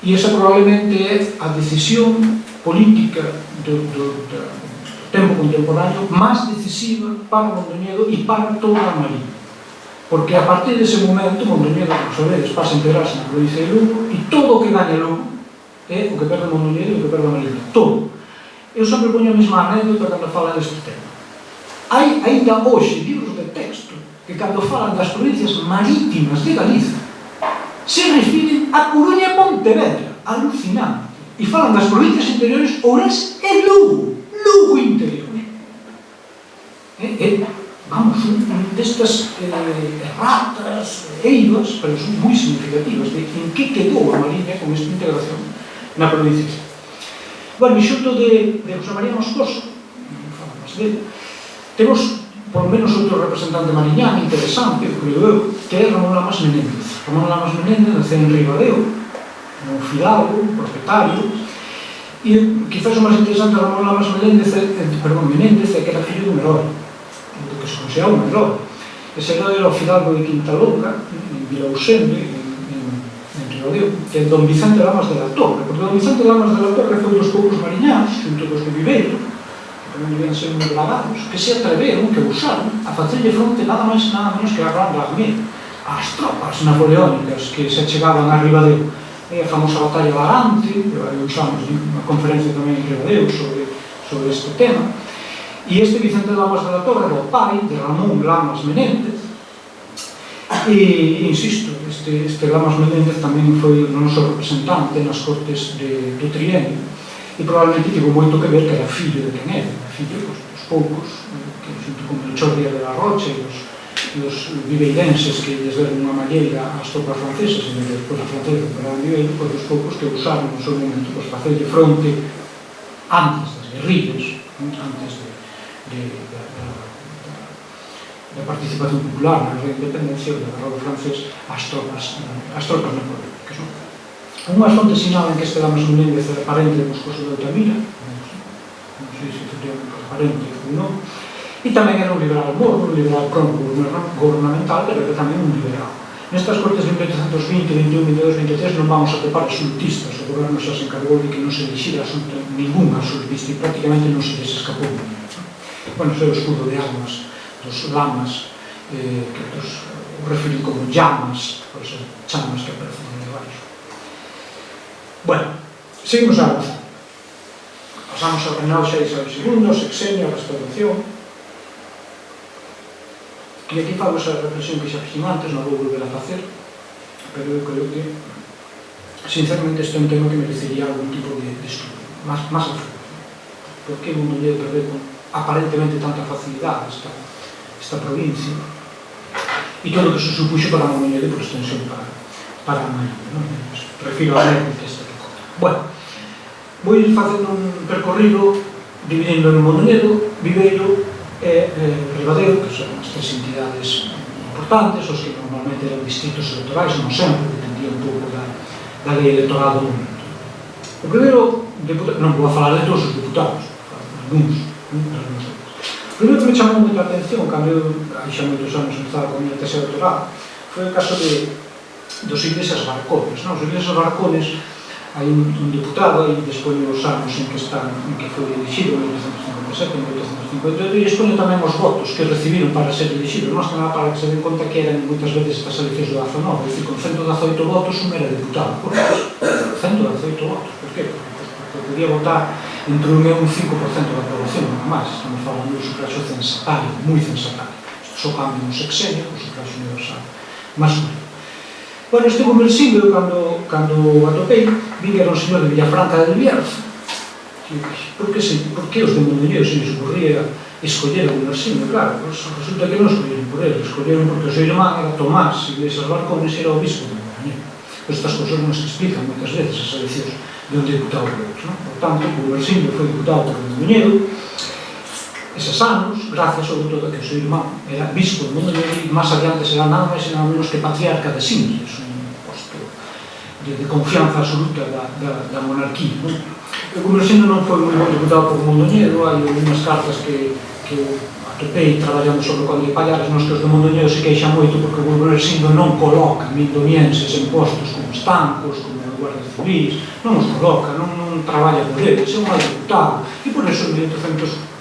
E esa probablemente é a decisión política do tempo contemporáneo máis decisiva para Mondoñedo e para toda a Mariña, porque a partir dese momento Mondoñedo, como sabedes, pasa a integrarse na provincia de Lugo e todo o que gaña Lugo é o que perde Mondoñedo e o que perde a Mariña, todo. Eu sempre poño a mesma anécdota cando falan deste tema. Hai ainda hoxe libros de texto que cando falan das provincias marítimas de Galicia se refiren a Coruña e Pontevedra, alucinante, e falan das provincias interiores Ourense e Lugo interior. Vamos, destas erratas, eivas, pero son moi significativas de en que quedou a Mariña con esta integración na provincia. Bueno, e xunto de José María Moscoso, non falamos dele, temos, por menos, outro representante mariñán interesante, creo eu, que é Ramón Lamas Menéndez. Ramón Lamas Menéndez nace en Ribadeo, un fidalgo, un propietario, e quizás o máis interesante de Ramón Lamas Menéndez é que era fillo dun herói, do que se considera un herói. Ese herói era o fidalgo de Quintalonga, en Vilausende, en Ribadeo, que é don Vicente Lamas de la Torre, porque don Vicente Lamas de la Torre foi dos poucos mariñáns, xunto dos de Viveiro, que non debían ser moi lagados, que se atreveron, que usaron, a facerlle fronte nada máis nada menos que a Gran Armée, as tropas napoleónicas que se chegaban a Ribadeo. A famosa batalla de Arante, hai uns anos, unha conferencia tamén en Ribadeo sobre este tema, e este Vicente Lamas de la Torre era o pai de Ramón Lamas Menéndez, e, insisto, este Lamas Menéndez tamén foi o noso representante nas Cortes do Trienio, e probablemente tivo moito que ver que era fillo de quen era, fillo dos poucos, que xunto con Melchor Díaz de la Rocha e os viveirenses que lles deron unha malleira ás tropas francesas e despois as francesas recuperaron Viveiro, pois os poucos que usaron no seu momento para facerlle fronte antes das guerrillas, antes da participación popular na independencia do Estado francés ás tropas napoleónicas. Unhas fontes sinalan que este Lamas Menéndez era parente de Moscoso de Altamira, non sei se efectivamente era parente ou non, e tamén era un liberal morbo, un liberal gubernamental, pero que tamén un liberal. Nestas Cortes de 1820, 21, 22, 23 non vamos a topar absolutistas, o goberno xa se encargou de que non se elixira ningún absolutista e prácticamente non se desescapou. Bueno, ese é o escudo de armas dos lamas, que os refiren como llamas, por esas chamas que aparecen en el baixo. Bueno, seguimos a avanzar. Pasamos ao reinado xa Isabel II, o sexenio, a restauración. E aquí fago esa reflexión que xa fixen antes, non vou volver a facer, pero eu creo que, sinceramente, este é un tema que merecería algún tipo de estudo, máis a fondo. Por que Mondoñedo perdeu con aparentemente tanta facilidade esta provincia? E todo o que se supuxo para Mondoñedo por extensión para a Mariña. Refiro a anécdota esta que conta. Bueno, vou ir facendo un percorrido dividindo en Mondoñedo, Viveiro e Ribadeo, que son as tres entidades importantes, os que normalmente eran distritos electorais, non sempre, dependía un pouco da lei electoral do momento. O primeiro deputado, non vou a falar de todos os deputados, algúns. O primeiro que me chamou moita atención, cando eu, xa moitos anos, estaba con a minha tese electoral, foi o caso dos Iglesias Barcones. Os Iglesias Barcones, hai un deputado, e despois os anos en que foi elegido, en 1857, en 1858, e expone tamén os votos que recibiron para ser elegidos, máis que nada para que se den conta que eran moitas veces estas eleccións do 19, é dicir, con 118 votos un era deputado. Por que? 118 votos, por que? Porque podía votar entre un e un 5% da población, non máis. Estamos falando do sufragio censatario, moi censatario. Isto só cambia un sexenio, o sufragio universal masculino. Bueno, este conversible, cando o atopei, vi que era un señor de Villafranca del Bierzo. Por que os de Mondoñedo se lles ocurría escoller o conversible? Claro, resulta que non escolleron por ele, escolleron porque o seu irmán era Tomás Iglesias Barcones e era obispo de Mondoñedo. Estas cousas non se explican moitas veces as eleccións de un deputado por outro. Por tanto, o conversible foi deputado por Mondoñedo eses anos, gracias sobre todo a que o seu irmán era bispo de Mondoñedo e máis adiante será nada máis e nada menos que patriarca de Singles, un posto de confianza absoluta da monarquía. O conversible non foi moi bon deputado por Mondoñedo, hai unhas cartas que atopei traballando sobre o Conde de Pallares, nos que os de Mondoñedo se queixan moito porque o conversible non coloca mindonienses en postos como estancos, como guardias civis, non os coloca, non traballa por eles, é un mal deputado, e por eso en 1800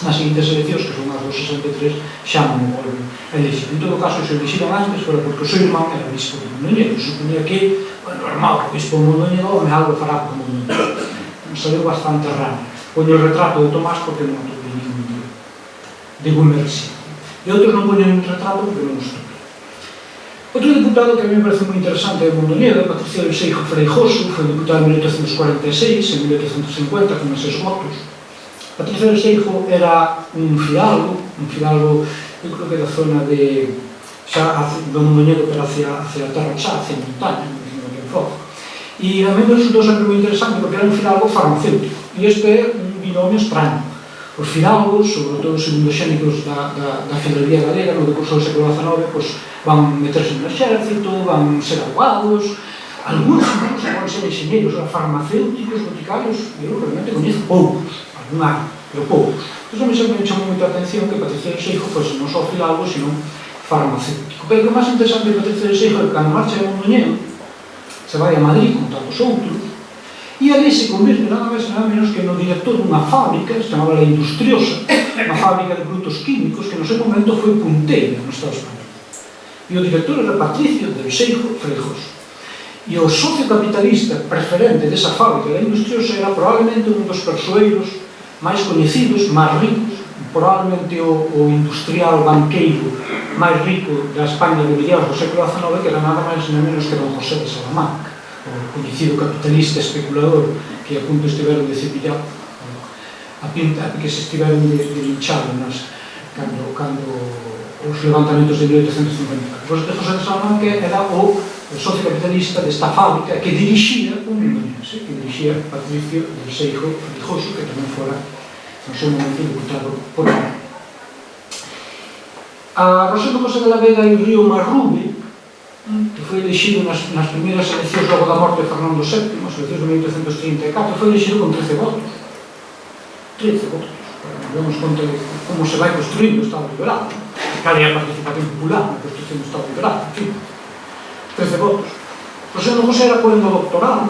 nas seguintes eleccións, que son as dos 63, xa non o volven a elegir. En todo caso, se o elegiron antes, foi porque o seu irmán era bispo de Mondoñedo. Suponía que, bueno, normal, o bispo de Mondoñedo, algo fará por Mondoñedo. Saliu bastante raro. Poño o retrato de Tomás porque non atopei ningún de Gumersi. E outros non poñen un retrato porque non os topei. Outro deputado que a mí me parece moi interesante de Mondoñedo, Patricio del Seijo Freijoso, foi deputado en 1846, en 1850, con eses votos. Patricio del Seijo era un fidalgo, eu creo que da zona de xa do Mondoñedo, pero hacia a terra xa, hacia a montaña, non sei foco. E a mí me resultou sempre moi interesante porque era un fidalgo farmacéutico, e este é un binomio extraño. Os fidalgos, sobre todo os segundoxénicos da fidalguía galega, no decurso do século XIX, van meterse no exército, van ser abogados, algúns incluso van ser enxeñeiros farmacéuticos, boticarios, eu realmente coñezo poucos, pero poucos. Entón, a mí sempre me chamou moita atención que Patricio del Seijo fosse non só fidalgo, sino farmacéutico. Pero o que máis interesante de Patricio del Seijo é que cando marcha de Mondoñedo, se vai a Madrid con tantos outros, e ali se convirte nada máis nada menos que no director dunha fábrica, se chamaba La Industriosa, unha fábrica de produtos químicos que no seu momento foi punteira no Estado español. E o director era Patricio del Seijo Freijoso. E o socio capitalista preferente desa fábrica La Industriosa era probablemente un dos persoeiros máis coñecidos, máis ricos, probablemente o industrial banqueiro máis rico da España de mediados do século XIX, que era nada máis nada menos que don José de Salamanca, o coñecido capitalista especulador que a punto estiveron de cepillar, a pinta que se estiveron de linchar cando os levantamentos de 1850. Pois de José de Salamanca era o socio capitalista desta fábrica que dirixía un mondoñense, que dirixía Patricio del Seijo Freijoso, que tamén fora no seu momento diputado por ele. A Rosendo José de la Vega e o Río Marrube, que foi elegido nas primeiras eleccións logo da morte de Fernando VII, as eleccións de 1834, foi elegido con 13 votos. 13 votos. Vemos conta de como se vai construindo o Estado liberal. Cal é a participación popular na construcción do Estado liberal, en fin. 13 votos. Rosendo José era poendo doctorado,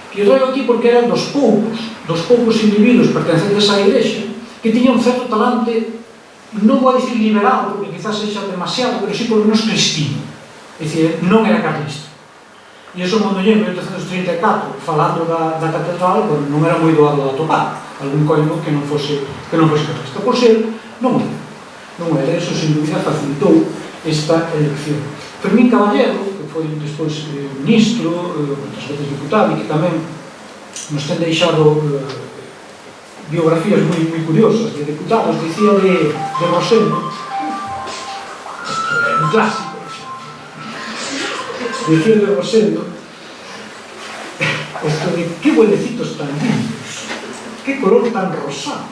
e traigo aquí porque eran dos poucos individuos pertencentes á Igrexa que tiñan un certo talante, non vou dicir liberal, porque quizás sexa demasiado, pero sí por menos cristino. É dicir, non era carlista. E iso Mondoñedo en 1834, falando da catedral, non era moi doado de atopar algún coino que non fose carlista. Por ser, non era. Eso, sin dúvida, facilitou esta elección. Fermín Caballero, que foi despois ministro, outras veces diputado, e que tamén nos ten deixado biografías moi curiosas de diputados, dicía de Rosendo, un clásico, dicía de Rosendo, esto de que huelecitos tan limpios, que color tan rosado,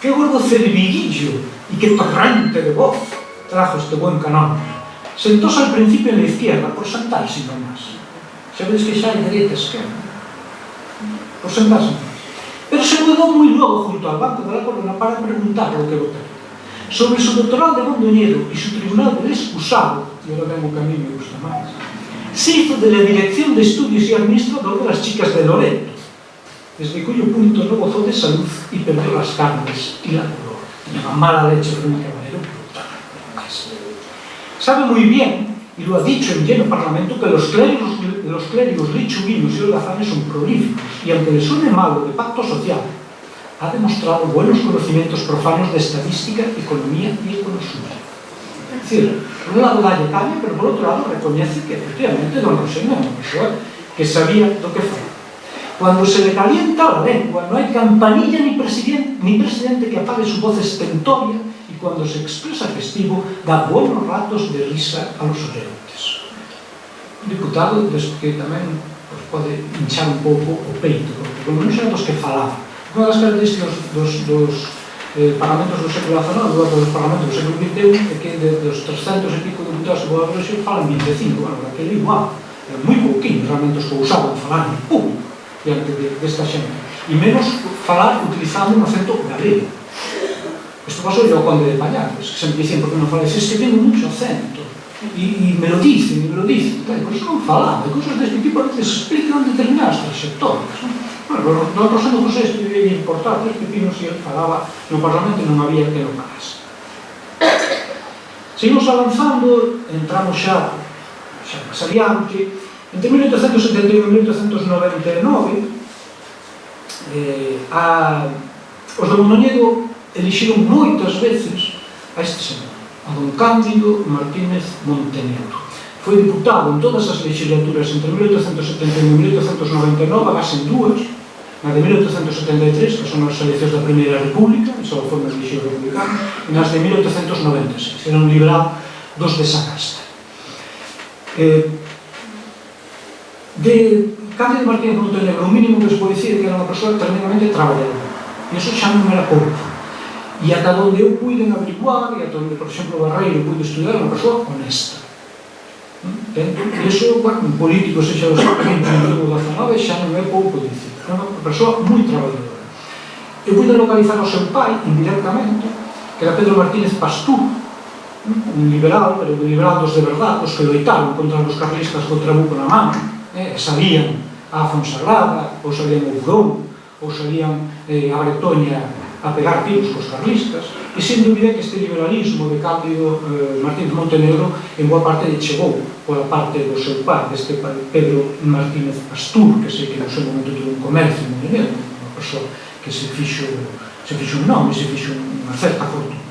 que gordo cerviguillo e que torrente de voz, trajo este buen canón. Sentóse al principio en la izquierda, por sentarse nomás. Xa vedes que xa hai dereita e esquerda. Por sentarse nomás. Pero se quedó muy luego junto al banco de la Corona para preguntar lo que votaría. Sobre su doctoral de Mondoñedo y su tribunal del excusado, y ahora vengo que a mí me gusta más, se hizo de la dirección de estudios y administrador de las chicas de Loreto, desde cuyo punto no gozó de salud y perdió las carnes y la color. Tenía mala leche de un caballero brutal. Sabe muy bien, y lo ha dicho en lleno parlamento, que los clérigos lechuguinos y holgazanes son prolíficos, y aunque le suene malo de pacto social, ha demostrado buenos conocimientos profanos de estadística, economía y economía. Es decir, por un lado da caña, pero por otro lado reconoce que efectivamente don Rosendo era una persona que sabía lo que fue. Cuando se le calienta la lengua, no hay campanilla ni presidente que apague su voz estentoria, y cuando se expresa festivo, da buenos ratos de risa a los oyentes. Un diputado que tamén pode hinchar un pouco o peito, porque como non eran dos que falaban. Unha das características dos parlamentos do século XIX, dos parlamentos do século XXI, é que dos 300 e pico diputados que poden haber falan 25, bueno, aquele igual, eran moi pouquinhos realmente os que usaban falar en público diante desta xente, e menos falar utilizando un acento galego. Isto pasou ao conde de Pallares, que sempre dicen, porque non falas, es que tengo mucho acento, e me lo dicen, por iso non falaba, cosas deste tipo a veces explican determinadas trayectorias. Bueno, don Rosendo José debía importar tres pepinos e ele falaba no Parlamento e non había que lo parase. Seguimos avanzando, entramos xa máis adiante. Entre 1871 e 1899, os de Mondoñedo elixiron moitas veces a este señor, a don Cándido Martínez Montenegro. Foi diputado en todas as legislaturas entre 1871 e 1899, a base en dúas, na de 1873, que son as eleccións da Primeira República, e só foron as eleccións republicanas, e nas de 1896, era un liberal dos de esa casta. De Cándido Martínez Montenegro, o mínimo que se pode dicir que era unha persoa tremendamente traballadora, e iso xa non era pouco. E ata onde eu puiden averiguar, e ata onde, por exemplo, Barreiro pude estudiar, unha persoa honesta. E iso, bueno, un político, sexa do século XX ou do XIX, xa non é pouco dicir. É unha persoa moi traballadora. Eu pude localizar o seu pai, indirectamente, que era Pedro Martínez Pastur, un liberal, pero un liberal dos de verdade, os que loitaron contra os carlistas co trabuco na mano, sabían a Fonsagrada, ou sabían o Burón, ou sabían a Bretoña a pegar tiros cos carlistas, e sen dúbida que este liberalismo de Cándido Martínez Montenegro en boa parte chegou pola parte do seu pai, deste Pedro Martínez Pastur, que sei que no seu momento tuvo un comercio en Mondoñedo, unha persoa que se fixo un nome, se fixo unha certa fortuna.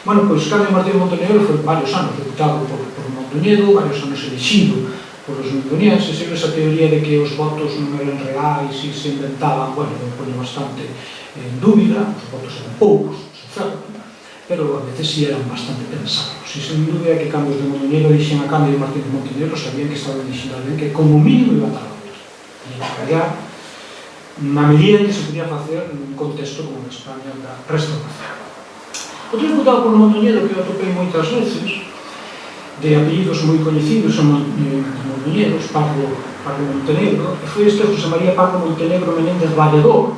Bueno, pois Cándido Martínez Montenegro foi varios anos diputado por Mondoñedo, varios anos elegido por os mondoñenses, e esa teoría de que os votos non eran reais e se inventaban, bueno, eu poño bastante en dúbida, os votos eran poucos, pero a veces sí eran bastante pensados. E sen dúbida que cando os de Mondoñedo elixen a Cándido Martínez Montenegro sabían que estaban elixindo alguén que como mínimo iba a estar a voto. E a traballar na medida que se podía facer nun contexto como en España da restauración. Outro diputado por Mondoñedo que eu atopei moitas veces, de apellidos moi coñecidos en Mondoñedo, Pardo Montenegro, e foi este José María Pardo Montenegro Menéndez Valledor,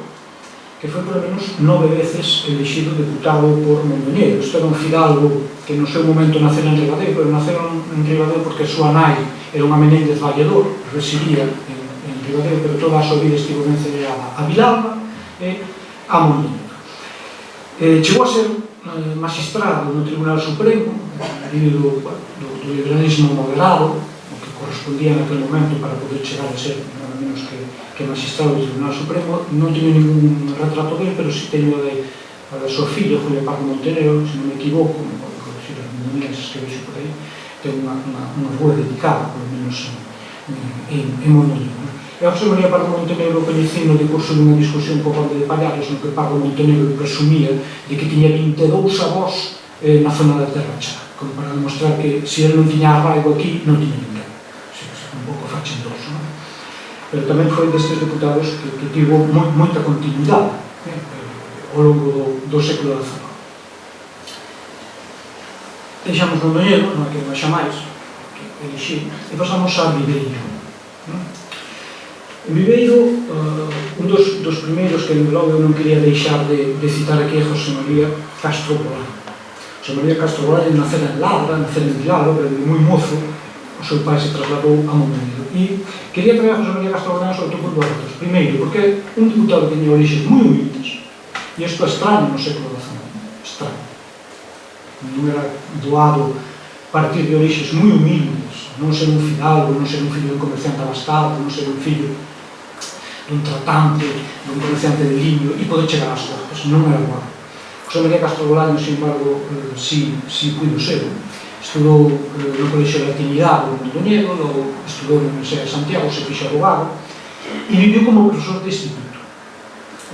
que foi por lo menos 9 veces elegido diputado por Mondoñedo. Isto era un fidalgo que no seu momento naceu en Ribadeo, pero naceu en Ribadeo porque a súa nai era unha Menéndez Valledor, residía en Ribadeo, pero toda a súa vida estivo ben celebrada a Vilalba e a Mondoñedo. Chegou a ser magistrado no Tribunal Supremo, debido do liberalismo moderado, o que correspondía en aquel momento para poder chegar a ser nada menos que magistrado do Tribunal Supremo. Non teño ningún retrato dele, pero si teño a da súa filla, Julia Pardo Montenegro, se non me equivoco, me pode corregir as mondoñenses que vexo por aí, ten unha rúa dedicada, polo menos en Mondoñedo. E a José María Pardo Montenegro coñecín no decurso dunha discusión co conde de Pallares, no que Pardo Montenegro presumía de que tiña 22 avós na zona da Terra Chá, como para demostrar que se ele non tiña arraigo aquí, non tiña ninguén. Un pouco fachendoso, non? Pero tamén foi destes deputados que tivo moita continuidade ao longo do século XIX. deixamos Mondoñedo, non é que baixa máis, que elixir, e pasamos a Viveiro. En Viveiro, un dos primeiros que logo eu non quería deixar de citar aquí é José María Castro Bolaño. José María Castro Bolaño nacera en Ladra, nacera en Vilalo, pero de moi mozo, o seu pai se trasladou a Mondoñedo. E quería traer a José María Castro Bolaño sobre todo por dúas razóns. Primeiro, porque é un diputado que tiña orixes moi humildes, e isto é extraño no século XIX, extraño. Non era doado partir de orixes moi humildes, non ser un fidalgo, non ser un fillo de un comerciante abastado, non ser un fillo dun tratante, dun comerciante de liño, e poder chegar ás cortes, non era doado. José María Castro Bolaño, sin embargo, si puido ser. Estudou no Colexio de Trinidade de Mondoñedo, logo estudou na Universidade de Santiago, se fixo abogado, e viviu como profesor de instituto.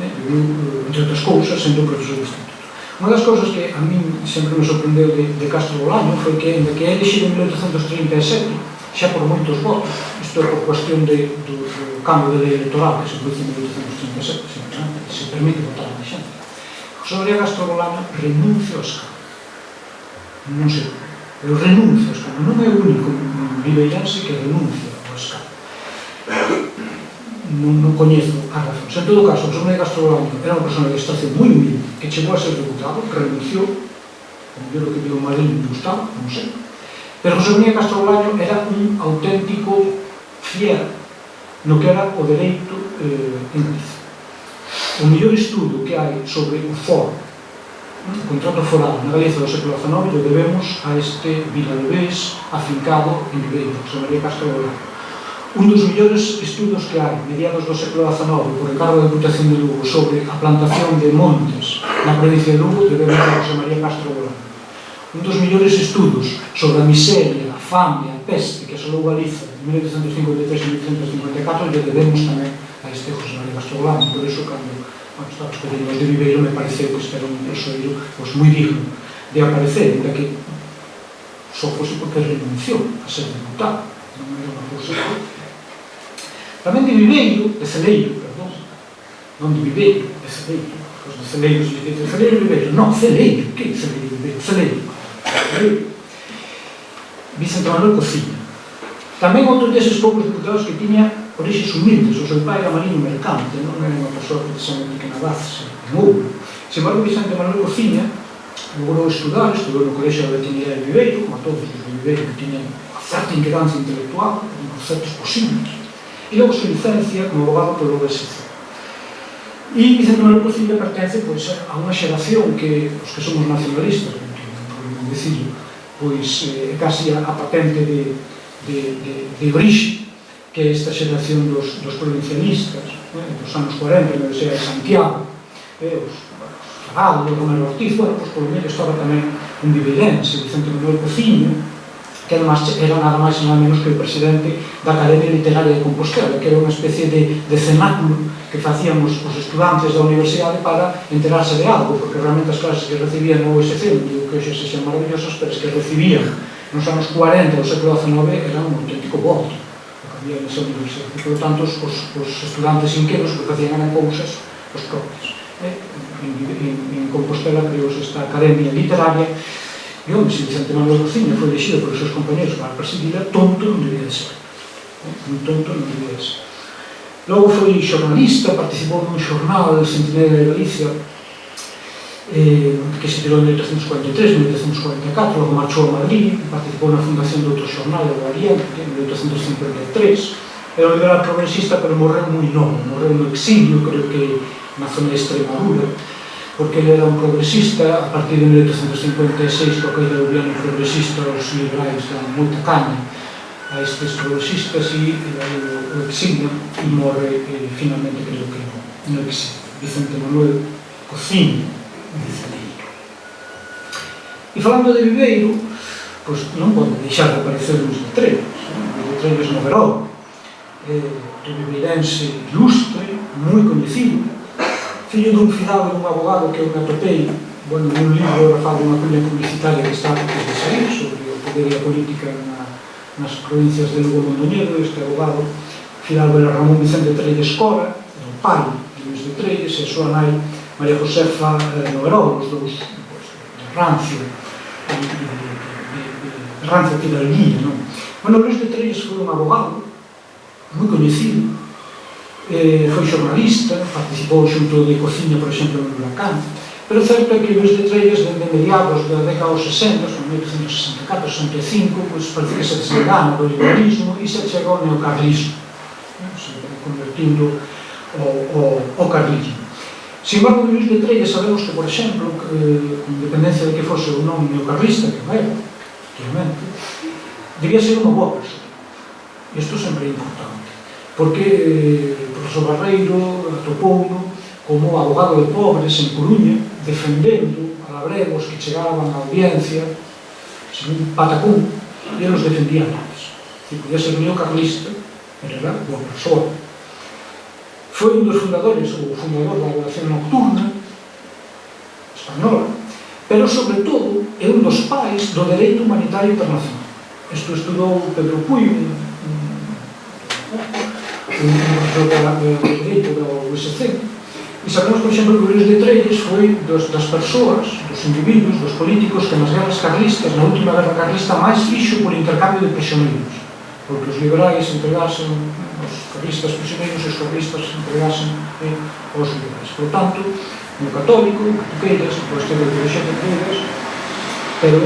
Viviu, entre outras cousas, sendo profesor de instituto. Unha das cousas que a min sempre me sorprendeu de Castro Bolaño foi que, en que é elegido en 1837, xa por moitos votos, isto é por cuestión do cambio de lei electoral que se produce en 1837, se permite votar a xente. José María Castro Bolaño renuncia ao escano. Non sei, pero renuncia ao escano. Non é o único viveirense que renuncia ao escano. Non coñezo as razóns. En todo caso, José María Castro Bolaño era unha persona de estación moi humilde, que chegou a ser deputado, que renunciou, como yo lo que viu o Madrid me gustaba, non sei. Pero José María Castro Bolaño era un auténtico fiel no que era o dereito en Galicia. O mellor estudo que hai sobre o foro, o contrato foral na Galicia do século XIX, o debemos a este vilalbés afincado en Viveiro, José María Castro Bolaño. Un dos mellores estudos que hai, mediados do século XIX, por encargo da Diputación de Lugo, sobre a plantación de montes na provincia de Lugo, debemos a José María Castro Bolaño. Un dos mellores estudos sobre a miseria, a fame, a peste que asolou Galicia de 1853 e 1854, lle debemos tamén a este José María Castro Bolaño. Por iso, cando estaba escollendo os de Viveiro, me pareceu que este era un persoeiro moi digno de aparecer, ainda que só fose porque renunciou a ser diputado, non era unha cousa. Tamén de Viveiro, de Celeiro, perdón, non de Viveiro, de Celeiro, os de Celeiros de Celeiro e Viveiro, non, Celeiro, que é Celeiro e Viveiro? Celeiro. Vicente Manuel Cociña. Tamén outro deses poucos diputados que tiña orixes humildes. O seu pai era marino mercante, non era unha persoa precisamente que nadase en ouro. Sin embargo, Vicente Manuel Cociña logrou estudar, estudou no Colexio de Trinidade de Viveiro, como a todos os de Viveiro que tiñan unha certa inquedancia intelectual, con conceptos posibles, e logo se licencia como abogado polo BSC. E Vicente Manuel Cociña pertence a unha xeración que os que somos nacionalistas, non decirlo, pois é casi a patente de orixe, que é esta xeración dos provincialistas, dos anos 40, na Universidade de Santiago, os Fagado, o Romero Ortiz, pois polo medio estaba tamén un viveirense, Vicente Manuel Cociña, que además era nada máis e nada menos que o presidente da Academia Literaria de Compostela, que era unha especie de cenáculo que facíamos os estudantes da universidade para enterarse de algo, porque realmente as clases que recibían no OSC, non digo que hoxe se xan maravillosas, pero as que recibían nos anos 40 do século XIX eran un auténtico voto o que había nesa universidade. E, por tanto, os estudantes inqueros que facían eran cousas os propios. En Compostela creouse esta Academia Literaria. E onde, se Vicente Manuel Cociña foi elegido por os seus compañeros para presidirla, tonto non debía de ser. Un tonto non debía de ser. Logo foi xornalista, participou nun xornal del Centenario de Galicia que se tirou en 1843, 1844, logo marchou a Madrid, participou na fundación de outro xornal, o Oriente, en 1853. Era un liberal progresista, pero morreu moi novo, morreu no exilio, creo que na zona de Extremadura, porque ele era un progresista. A partir de 1856, coa caída do goberno progresista, os liberais dan moita caña a estes progresistas e o exilio e morre finalmente, creo que no exilio. Vicente Manuel Cociña de Celeiro. E falando de Viveiro, pois non pode deixar de aparecer os letreiros. Os letreiros no Verón, do viveirense ilustre, moi coñecido, fillo dun fidalgo e dun abogado que eu me atopei, bueno, nun libro falo unha cuña publicitaria que está antes de sair sobre o poder e a política nas provincias de Lugo e Mondoñedo. Este abogado fidalgo era Ramón Vicente Trelles Cora, era o pai de Luís de Trelles, e a súa nai María Josefa Noverol, os dous de rancio e Rancio Fidalguía, non? Bueno, Luís de Trelles foi un abogado moi coñecido, foi xornalista, participou xunto de cociña, por exemplo, no Huracán, pero certo é que Luís de Trelles, dende mediados da década dos 60, en 1864-65, pois parece que se desengana do liberalismo e se chegou ao neocarlismo, se convertindo ao carlismo. Sin embargo, Luís de Trelles sabemos que, por exemplo, con independencia de que fose un nome neocarlista, que era, efectivamente, debía ser unha boa persona. Isto sempre é importante, porque o profesor Barreiro atopouno como abogado de pobres en Coruña, defendendo a labregos que chegaban á audiencia, sin patacún, e los defendía antes. Podía ser neocarlista, pero era boa persona. Foi un dos fundadores, o fundador da Revolución Nocturna española, pero, sobre todo, é un dos pais do dereito humanitario internacional. Isto estudou Pedro Puy, un profesor de dereito da USC, e sabemos, por exemplo, que Luís de Trelles foi das persoas, dos individuos, dos políticos que nas guerras carlistas, na última guerra carlista, máis fixo por intercambio de prisioneiros, porque os liberais entregasen os carlistas prisioneiros e os carlistas entregasen aos liberais. Por tanto, no católico, que tu queiras, que podes ter o derecho que queiras, pero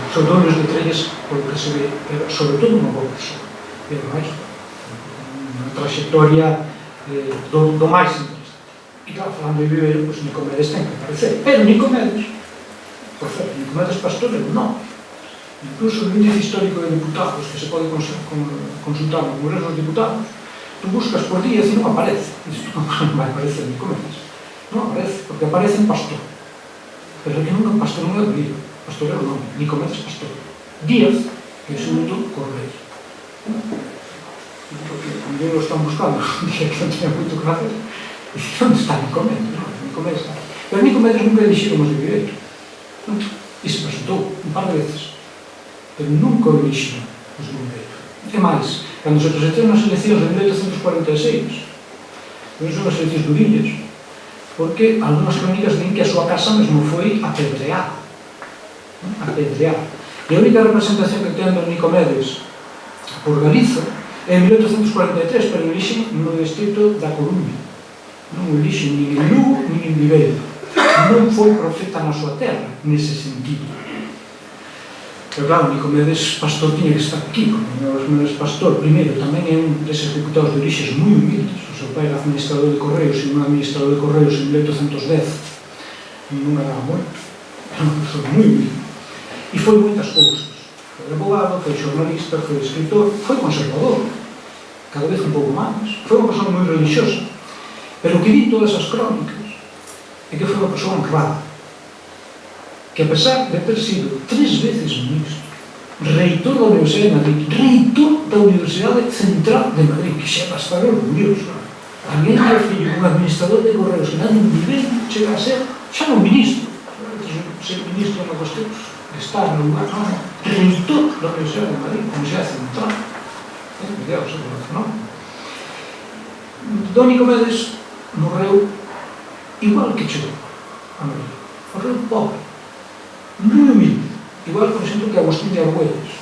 sobre todo Luís de Trelles, polo que se ve, era sobre todo unha boa persona, e ademais unha trayectoria do máis interesante. E claro, falando de Viveiro, pois Nicomedes ten que aparecer, pero Nicomedes, por certo, Nicomedes Pastor é un nome. Incluso no índice histórico de diputados, que se pode consultar no Congreso dos Diputados, tú buscas por días e non aparece. Isto non vai aparecer Nicomedes. Non aparece, porque aparece en Pastor. Pero que nunca Pastor non é o libro. Pastor é o nome, Nicomedes Pastor. Díaz, que é segundo Correio. Porque cando lo están buscando, dije que non tenía moito que facer, e onde está Nicomedes? Nicomedes está. Pero Nicomedes nunca elixíamos de Viveiro. E se presentou un par de veces. Pero nunca o elixían os de Viveiro. E máis, cando se presentaron as eleccións de 1846, non son as eleccións durillas, porque algunhas crónicas din que a súa casa mesmo foi apedreada. Apedreada. E a única representación que ten do Nicomedes por Galiza é en 1843, pero elixen no distrito da Coruña. Non o elixen nin en Lugo, nin en Viveiro. Non foi profeta na súa terra, nese sentido. Pero claro, Nicomedes Pastor tiña que estar aquí, como Nicomedes Pastor, primeiro, tamén é un deses diputados de orixes moi humildes. O seu pai era administrador de correos, e un administrador de correos en 1810 non era moito, era unha persona moi humilde. E foi moitas cousas. Foi abogado, foi xornalista, foi escritor, foi conservador, cada vez un pouco máis. Foi unha persona moi religiosa. Pero o que di todas as crónicas é que foi unha persona honrada, que a pesar de ter sido 3 veces ministro, reitor da Universidade de Madrid, reitor da Universidade Central de Madrid, que xa va a estar orgulloso, alguén que é fillo un administrador de correos que nada un nivel chega a ser xa non ministro, ser ministro na cuestión de estar no lugar, non, reitor da Universidade de Madrid, Universidade Central, mediados do século XIX. Don Nicomedes morreu igual que chegou a Madrid, morreu pobre, moi humilde, igual, por exemplo, que Agustín de Argüelles,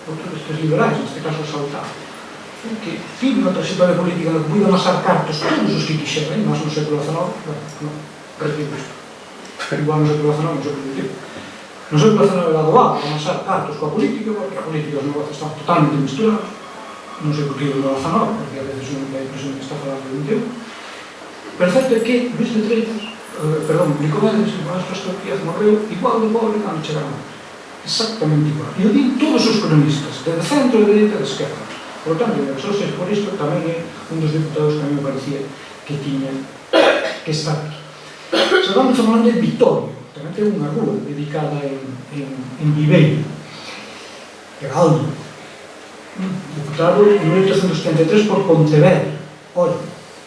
outro destes liberais, neste caso Saltado, que tivo unha trayectoria política no que puido amasar cartos todos os que quixera, e máis no século XIX, non, recibo isto, pero igual no século XIX non se permitiu. No século XIX era doado amasar cartos coa política, porque a política e os negocios están totalmente misturados, non sei por que o no XIX, porque a veces uno da impresión que está falando de 21, pero certo é que Luís de Trelles, Nicomedes Pastor Díaz morreu igual de pobre cando chegaron. Exactamente igual. E o din todos os cronistas, de centro, de dereita e de esquerda. Por tanto, só se por isto tamén é un dos diputados que a mí me parecía que tiña que estar aquí. Salvador Fernández Vitorio, tamén ten unha rúa dedicada en Viveiro. Heraldo, diputado en 1873 por Pontevedra. Olha,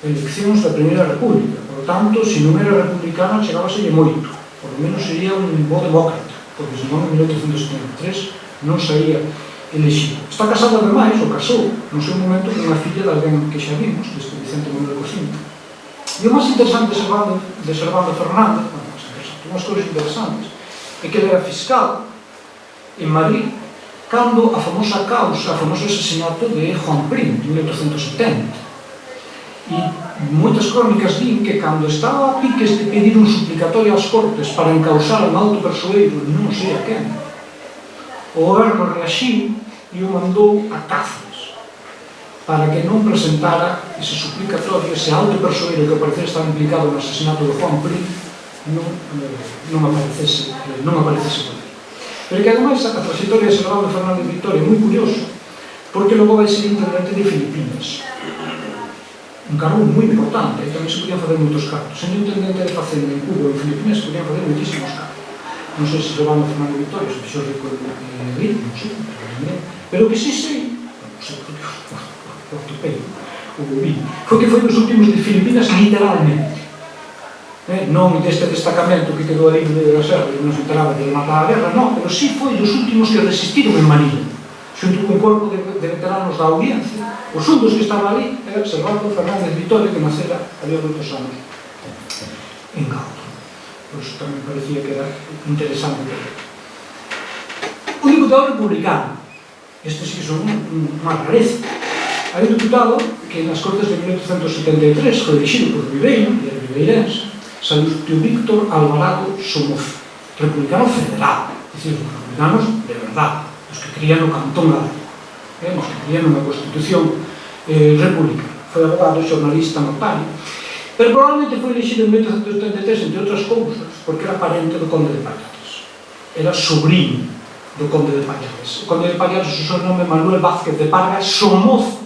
eleccións da Primeira República. Por tanto, se non era republicana, chegábaselle moito. Por lo menos sería un bo demócrata, porque senón en 1873 non saía elegido. Está casado ademais, ou casou, no seu momento, con unha filla de alguén que xa vimos, deste Vicente Manuel Cociña. E o máis interesante de Servando Fernández, unhas cousas interesantes, é que ele era fiscal en Madrid, cando a famosa causa, a famoso asesinato de Juan Prim, en 1870. E moitas crónicas din que cando estaba a piques de pedir un suplicatorio ás Cortes para encausar un alto persoeiro, non sei a quen, o goberno reaxiu e o mandou a Cáceres para que non presentara ese suplicatorio, ese alto persoeiro que parecía estar implicado no asesinato de Juan Prim non aparecese por aí. Pero que ademais a trayectoria de Salvador Fernández Victoria é moi curioso, porque logo vai ser intendente de Filipinas, un cargo moi importante, e tamén se podían fazer moitos cargos. Sendo intendente de Facenda en Cuba ou en Filipinas, se podían fazer moitísimos cargos. Non sei se Salvador Fernández Victoria se fixo rico en ritmo, non sei, pero que si sei, non sei, por tupeo, o vi, foi que foi dos últimos de Filipinas literalmente. Non deste destacamento que quedou aí de la Serra que non se enteraba de matar a guerra, non, pero sí foi dos últimos que resistiron en Manila, xunto con un corpo de veteranos da audiencia. Os undos que estaba ali era Salvador Fernández Victoria, que nacera había moitos anos en Galton. Pois tamén parecía que era interesante. O diputado republicano, este sí que son unha rareza. Hai un diputado que nas Cortes de 1873 foi elegido por Ribeiro, e era ribeirense, Salustio Víctor Alvarado Somoza, republicano federal, es decir, os republicanos de verdade, os que crían o Cantón Galego, os que crían unha constitución republicana. Foi abogado, xornalista, notario, pero probablemente foi elegido en 1873, entre outras cousas, porque era parente do conde de Pallares, era sobrinho do conde de Pallares. O conde de Pallares, o seu nome Manuel Vázquez de Parga, Somoza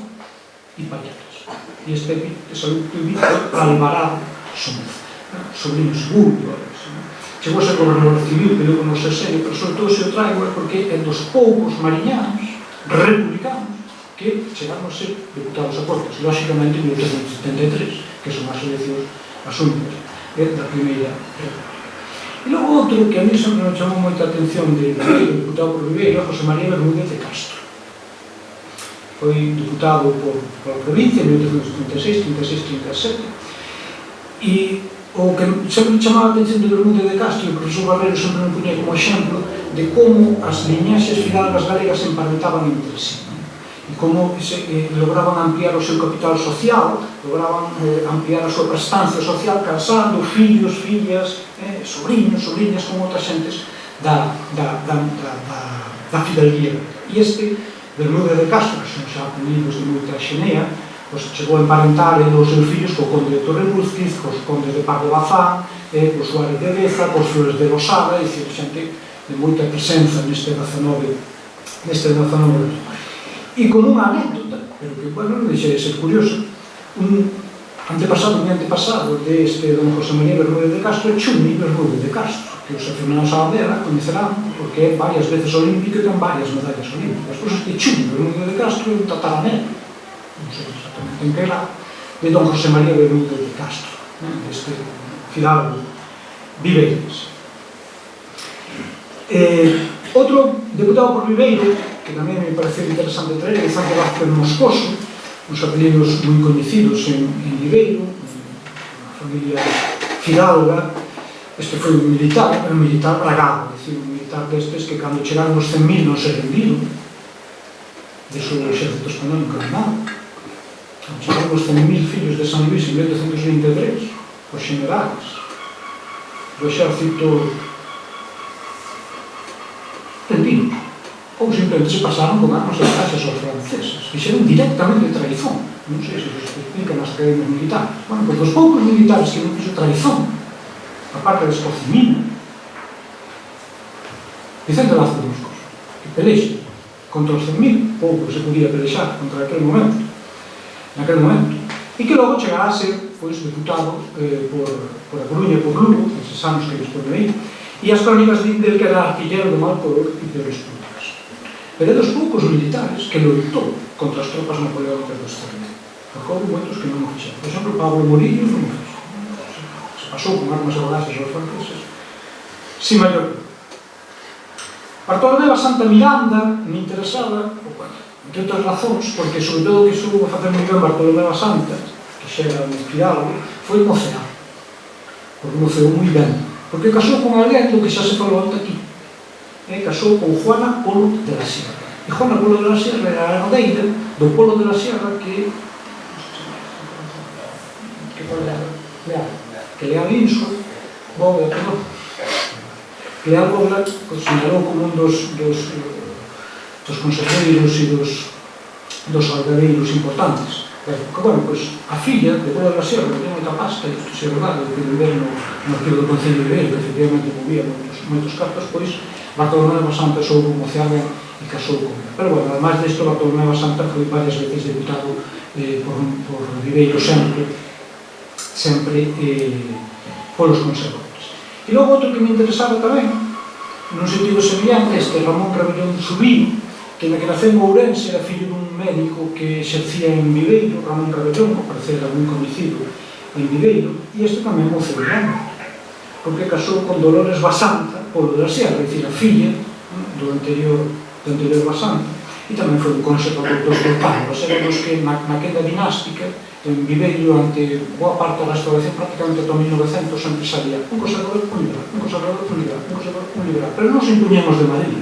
e Pallares, e este Salustio Víctor Alvarado Somoza, sobrino seguro, chegou a ser gobernador civil, pero non sei serio, pero sobre todo se o traigo é porque é dos poucos mariñanos republicanos que chegaron a ser deputados a Cortes, lógicamente en 1873, que son as eleccións as únicas da primeira republica. E logo outro que a mí sempre me chamou moita atención de Ribeiro, diputado por Ribeiro, José María Bermúdez de Castro. Foi diputado por a provincia en 1836, 36, 37, e o que sempre me chamaba a atención de Bermúdez de Castro, e o profesor Barreiro sempre me ponía como exemplo de como as liñaxes fidalgas galegas se emparentaban entre sí, e como lograban ampliar o seu capital social, lograban ampliar a súa prestancia social casando fillos, fillas, sobriños, sobriñas con outras xentes da fidalguía. E este Bermúdez de Castro, que son xa apelidos de moita xenea, chegou a emparentar os seus fillos co conde de Torrebusquiz, cos condes de Pardo Bazán, co Suárez de Deza, cos Flores de Rosada, e dicir, xente de moita presenza neste 19. E como unha anécdota, pero que, bueno, non deixe de ser curioso, un antepasado deste don José María Bermúdez de Castro é Chumi Bermúdez de Castro, que os aficionados á bandera coñecerán, porque é varias veces olímpico e ten varias medallas olímpicas. Pois este Chumi Bermúdez de Castro é un tataraneto, non sei exactamente en que era, de don José María Bermúdez de Castro, deste fidalgo viveirense. Outro deputado por Ribeiro, que tamén me pareceu interesante traer, é Santo Vázquez Moscoso, uns apelidos moi coñecidos en Ribeiro, unha familia fidalga. Este foi un militar bragado, é dicir, un militar destes que cando chegaron os 100.000 non se rendiron, de seu exército español encarnado. Chegaron os 100.000 fillos de San Luis en 1823, os generales do exército rendiron, ou simplemente se pasaron con armas de gracias aos franceses, fixeron directamente traizón. Non sei se se explica nas academias militares. Bueno, pois os poucos militares que non fixo traizón, a parte de Escocimino, Vicente Lázaro Moscoso, que pelexe contra os 100.000, pouco se podía pelexar contra naquele momento, e que logo chegará a ser deputado por a Coruña e por Lugo, esses anos que eles ponen aí, e as crónicas din del que era artillero de Malcolor e de los Puntas. Pero é dos poucos militares que loitou contra as tropas napoleónicas do exterminio. Porque houve moitos que non o fixeron. Por exemplo, Pablo Morillo non o fixo. Se pasou con armas e balaces aos franceses. Si maior. Bartolomé Santa Miranda me interesaba, entre outras razóns, porque sobre todo que soubo facer moi ben Bartolomé Santa, que xa era un fidalgo, foi mocear. Porque moceou moi ben. Porque casou con alguén do que xa se falou ante aquí. Casou con Juana Polo de la Sierra. Gijón, o Polo de la Sierra, era a herdeira do Polo de la Sierra que Leal Inso, Bóveda, perdón. Leal Bóveda señalou como un dos conselleiros e dos algareiros importantes. Porque, bueno, pois, a filla de Polo de la Sierra, que ten moita pasta, e isto é verdade, que viver no arquivo do Concello de Viveiro, que efectivamente movía moitos cartos, pois, Bartolomé de Santa soubo moceada e casou con ela. Pero, bueno, además disto, Bartolomé de Santa foi varias veces deputado por Viveiro sempre polos conservadores. E logo outro que me interesaba tamén, nun sentido semellante, este Ramón Rebellón Subín, que na que naceu en Ourense era fillo dun médico que exercía en Viveiro, Ramón Rebellón, que parece algún coñecido en Viveiro, e este tamén mocedano, porque casou con Dolores Basanta, Polo de la Sierra, é dicir, a filla do anterior Basanta, e tamén foi un conservador dos volcanos, eran os que na quenda dinástica en Viveiro, ante boa parte da restauración, prácticamente ata 1900, sempre salía un conservador, un liberal, un conservador, un liberal, un conservador, un liberal, pero non se impuñemos de Madrid,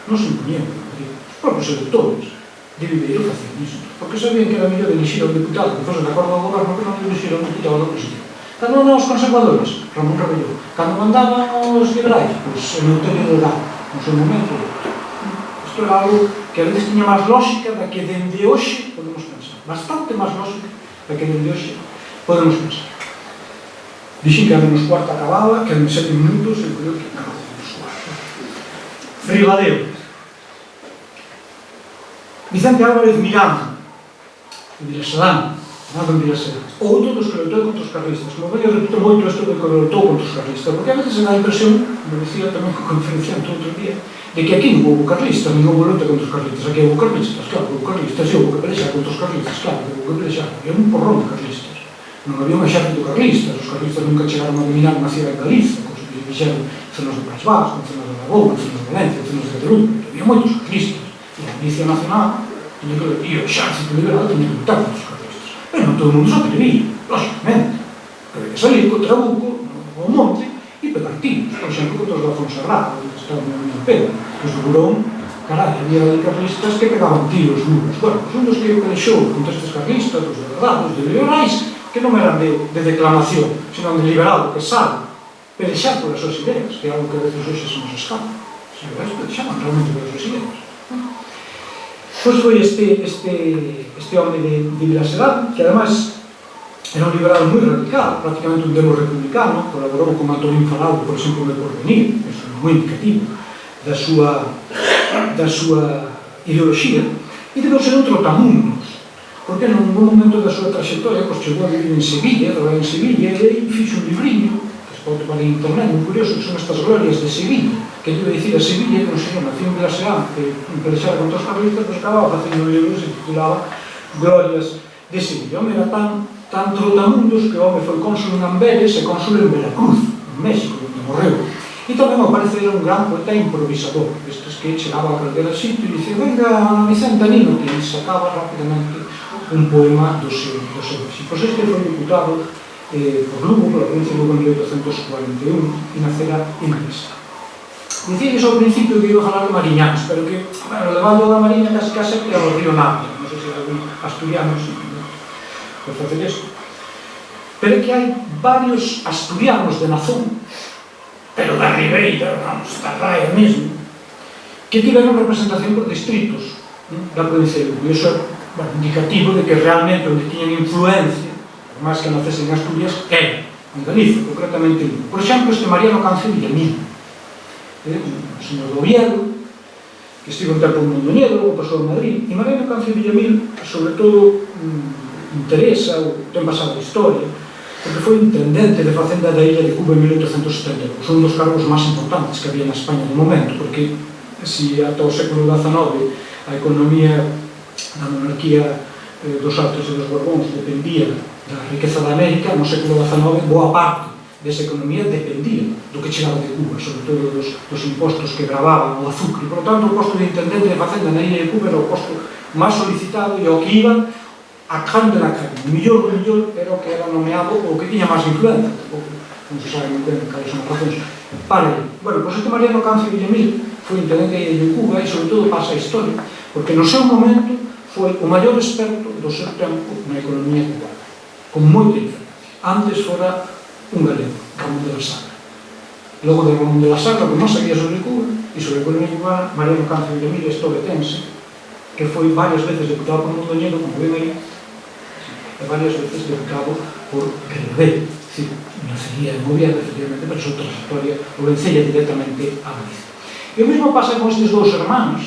non se impuñemos de Madrid, os propios electores de Viveiro facían isto, porque sabían que era mellor elixir a un diputado que fose de acordo ao goberno que non elixir a un diputado da oposición. Cando mandaban os conservadores, Ramón Rebellón. Cando mandaban os liberais, pois Eleuterio Delgado, no seu momento. Isto era algo que a veces tiña máis lógica da que dende hoxe podemos pensar. Bastante máis lógica da que dende hoxe podemos pensar. Dixen que a menos cuarto acababa, que en 7 minutos, eu creo que acababa menos cuarto. Brigadeo. Vicente Álvarez Miranda, de Vilasedán, nada en Vilasedán. Outro dos que loitou contra os carlistas. Como veio, repito moito isto de que loitou contra os carlistas, porque a veces dá a impresión, me decía tamén que conferenciante outro día, de que aquí non houve carlistas, non houve loita contra os carlistas. Aquí houve carlistas, claro, houve carlistas, e houve que pelexar contra os carlistas, claro, houve que pelexar. Había un porrón de carlistas. Non había un exército carlistas, os carlistas nunca chegaron a dominar unha cidade en Galicia, como se dixeron zonas do País Vasco, zonas de Aragón, zonas de Valencia, zonas de Cataluña, había moitos carlistas. E a Milicia Nacional, e o exército liberal, tiña que lutar contra os carlistas. Pero non todo o mundo se atrevía, lógicamente. Pero hai que salir co trabuco, ao monte, e pegar tiros. Por exemplo, contra os da Fonserrada, que estaban na Unión Pedra. Os de Burón, carai, había carlistas que pegaban tiros duros. Bueno, pues un dos que pelexou contra estes carlistas, os de verdade, os de liberais, que non eran de declamación, senón de liberal, que sabe pelexar polas súas ideas, que é algo que a veces hoxe se nos escapa. Os liberais pelexaban realmente polas súas ideas. Pois foi este home de Vilasedán, que además era un liberal moi radical, prácticamente un demo republicano, colaborou con Antonín Falado, por exemplo, de Porvenir, eso é moi indicativo da súa ideoloxía, e debeu ser un trotamundos, porque nun momento da súa trayectoria chegou a vivir en Sevilla, trabalhou en Sevilla, e aí fixo un librinho, que se pode tomar en internet, moi curioso, que son estas glorias de Sevilla, que lle dicir a Sevilla, que un señor nació en Vilasedán, que pelexara contra os carlistas, pois acababa facendo un libro que se titulaba Glorias de Sevilla. O home era tan trotamundos que o home foi cónsul en Amberes e cónsul en Veracruz, en México, onde morreu. E tamén ao parecer era un gran poeta improvisador, estes que chegaba a calquera sitio e dicía, venga, Vicente Anino, que sacaba rapidamente un poema do seu éxito. Pois este foi diputado por Lugo, pola provincia de Lugo en 1841, e nacera en Marisa. Dicía iso ao principio que iba a falar de Mariñáns, pero que, bueno, levando da Mariña case que ao río Navia, non sei se algún asturiano por facer isto. Pero que hai varios asturianos de Nazón, pero da Ribeira, vamos, da Raia mesmo, que tiveron representación por distritos da provincia de Lugo. E iso é indicativo de que realmente onde tiñan influencia, por máis que nacesen en Asturias, era en Galicia, concretamente en Lugo. Por exemplo, este Mariano Cancio Villamil, o señor do Oviedo, que estivo un tempo en Mondoñedo, logo pasou a Madrid, e Mariano Cancio Villamil, sobre todo, interesa, ou ten pasado a historia, porque foi intendente de Facenda da Illa de Cuba en 1872. Un dos cargos máis importantes que había na España no momento, porque se ata o século XIX a economía da monarquía dos Altos e dos Borbóns dependía da riqueza da América, no século XIX boa parte desa economía dependía do que chegaba de Cuba, sobre todo dos impostos que gravaban o azúcar. Por lo tanto, o posto de intendente de Facenda na Illa de Cuba era o posto máis solicitado e ao que iban a cando na calle. O millor era o que era nomeado o que tiña máis influencia. Non se sabe moi ben cales son as razóns para ele. Bueno, pois este Mariano Cancio Villamil foi intendente de Cuba e sobre todo pasa a historia, porque no seu momento foi o maior experto do seu tempo na economía cubana, con moita diferencia. Antes fora un galego, Ramón de la Sagra. Logo de Ramón de la Sagra, que non sabía sobre Cuba e sobre a economía cubana, Mariano Cáncer de Mira, estobetense, que foi varias veces deputado por Mondoñedo, como ven aí, e varias veces deputado por Rivadeo. Es decir, nacería en Oviedo, efectivamente, pero su trayectoria o vencella directamente a Galicia. E o mesmo pasa con estes dous hermanos,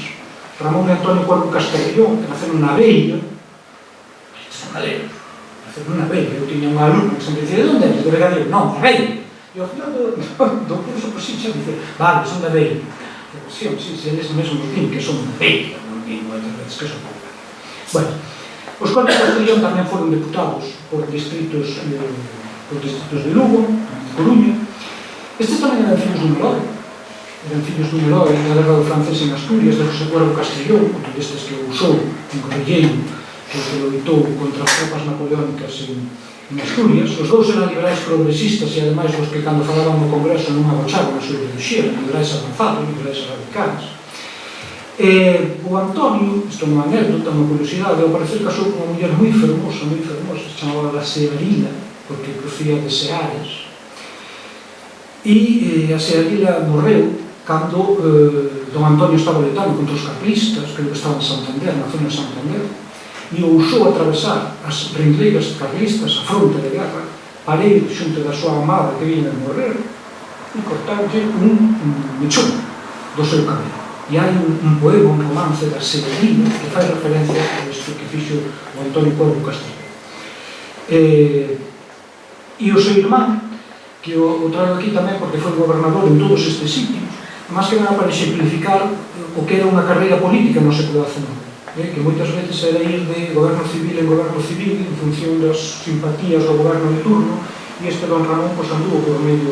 Ramón e Antonio Cuervo Castellón, que naceron na Beira, son galegos, naceron na Beira. Eu tiña unha alumna que sempre dicía, de onde eres? De Vegadeo? Non, da Beira. E ao final do curso, pues sí, xa dice, vale, son da Beira. Sí, eles mesmos din que son da Beira, non din moitas veces que son da Beira. Bueno, os Cuervo Castellón tamén foron deputados por distritos de Lugo, de Coruña. Estes tamén eran fillos dun herói. Eran fillos dun herói na guerra do francés en Asturias, de José Cuervo Castellón, outro destes que usou en Correlleiro, que loitou contra as tropas napoleónicas en Asturias. Os dous eran liberais progresistas e ademais os que cando falaban no Congreso non agochaban a súa ideoloxía, liberais avanzados, liberais radicais. O Antonio, isto é unha anécdota, unha curiosidade, ao parecer casou con unha muller moi fermosa, se chamaba la Searila, porque procía de Seares, e a Searila morreu cando don Antonio estaba letando contra os carlistas, creo que estaba en Santander, na zona de Santander, e ousou atravesar as ringleiras carlistas, a fronte de guerra, para ir xunto da súa amada que vinha de morrer, e cortarlle un mechón do seu cabelo. E hai un poema, un romance da Severina que fai referencia a isto que fixo o Antonio Cuervo Castellón. E o seu irmán, que o traio aquí tamén porque foi gobernador en todos estes sitios, máis que nada para exemplificar o que era unha carreira política no século XIX, que moitas veces era ir de goberno civil en goberno civil en función das simpatías do goberno de turno, e este don Ramón anduvo por medio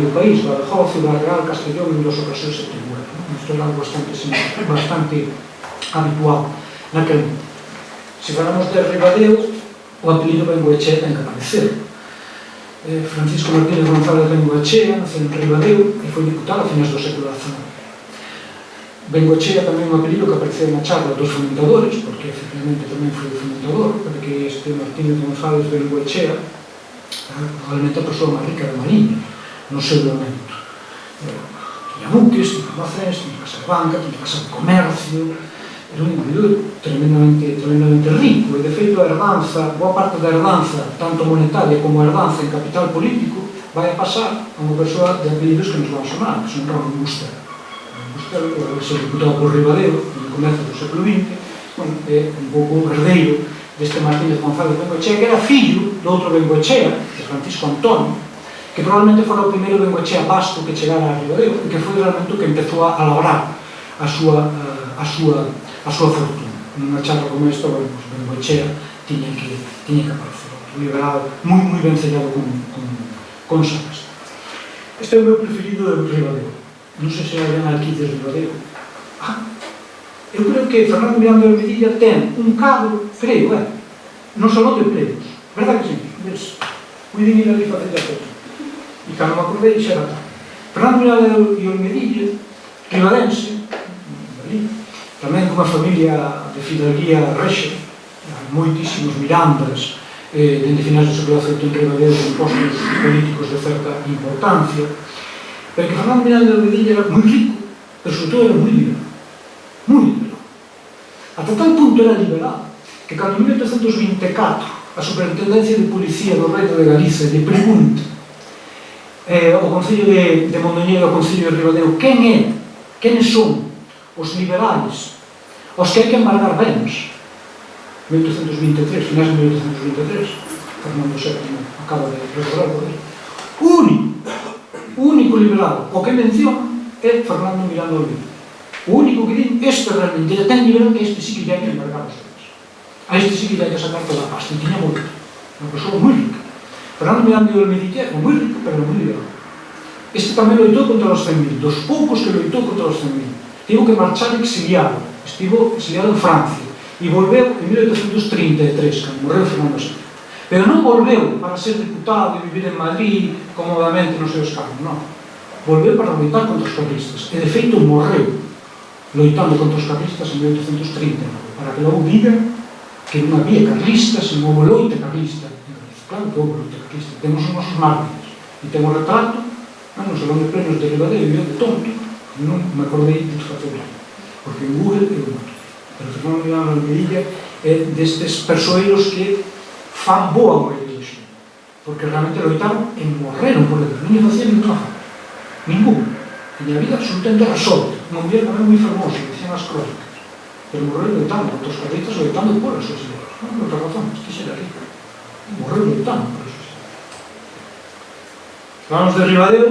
do país, Badajoz, Ciudad Real, Castellón, en dos ocasións e Teruel. Isto era algo bastante habitual naquel momento. Se falamos de Ribadeo, o apelido Bengoechea ten que aparecer. Francisco Martínez González Bengoechea naceu en Ribadeo e foi diputado a finais do século XIX. Bengoechea tamén é un apelido que apareceu na charla dos fomentadores, porque efectivamente tamén foi o fomentador, porque este Martínez González Bengoechea probablemente a persoa máis rica da Mariña no seu momento. Tiña buques, tiña almacenes, tiña casa de banca, tiña casa de comercio, era un individuo tremendamente rico, e de feito a herdanza, boa parte da herdanza, tanto monetaria como a herdanza en capital político, vai a pasar a unha persoa de apelidos que nos van a sonar, que son Ramón Buster. Ramón Buster, que se diputado por Ribadeo no comezo do século XX, é un pouco herdeiro deste Martínez González Bengoechea, que era fillo do outro Bengoechea, de Francisco Antonio, que probablemente fora o primeiro Bengoechea vasto que chegara a Ribadeo, e que foi realmente o que empezou a labrar a súa fortuna. Nunha charla como esta, Bengoechea tiña que aparecer, un liberal moi vencellado con Sagas. Este é o meu preferido de Ribadeo. Non sei se hai aquí de Ribadeo. Eu creo que Fernando Miranda de Medilla ten un cadro, creo, no salón de plenos. Verdad que sí? Moi de ir ali facer a foto. E cando me acordei, xa era tarde. Fernando Miranda de Medilla, ribadense, tamén cunha familia de fidalguía rexa, moitísimos Mirandas, dende finais do século XVIII en Ribadeo, en postos políticos de certa importancia, pero que Fernando Miranda de Medilla era moi rico, pero sobre todo era moi liberal. Moi liberal. Ata tal punto era liberal que cando en 1824 a Superintendencia de Policía do Reino de Galicia lle pregunta ao Concello de Mondoñedo e ao Concello de Ribadeo quenes son os liberais aos que hai que embargar bens. 1823, finais de 1823, Fernando VII acaba de recobrar o poder. O único liberal o que menciona é Fernando Miranda de Medilla. O único que din, este realmente é tan liberal que este sí que hai que embargar os bens. A este sí que hai que sacar toda a pasta, e tiña moito. Unha persoa moi rica. Fernando Miranda de Medilla era moi rico, pero moi liberal. Este tamén loitou contra os 100.000, dos poucos que loitou contra os 100.000. Tivo que marchar exiliado, estivo exiliado en Francia, e volveu en 1833, cando morreu Fernando VII. Pero non volveu para ser diputado e vivir en Madrid, cómodamente nos seus campos, non. Volveu para loitar contra os carlistas, e de feito morreu loitando contra os carlistas en 1839, para que logo digan que non había carlistas e non houve loita carlista en Galicia. Claro que houve loita carlista, temos os nosos mártires, e temos retrato no Salón de Plenos de Ribadeo e eu de tonto, non me acordei de facer nada, porque en Google é un montón. Pero Fernando Milán Almeida é destes persoeiros que fan boa unha ideoloxía, porque realmente loitaron e morreron por dentro, non lle facían ninguna falta, ningún. Tiña a vida absolutamente resolta, unha muller tamén moi fermosa, dicían as crónicas, pero morreron loitando contra os carlistas, loitando por as súas ideas, non por outra razón, que xera aquí, morreron loitando por as súas ideas. Falamos de Ribadeo,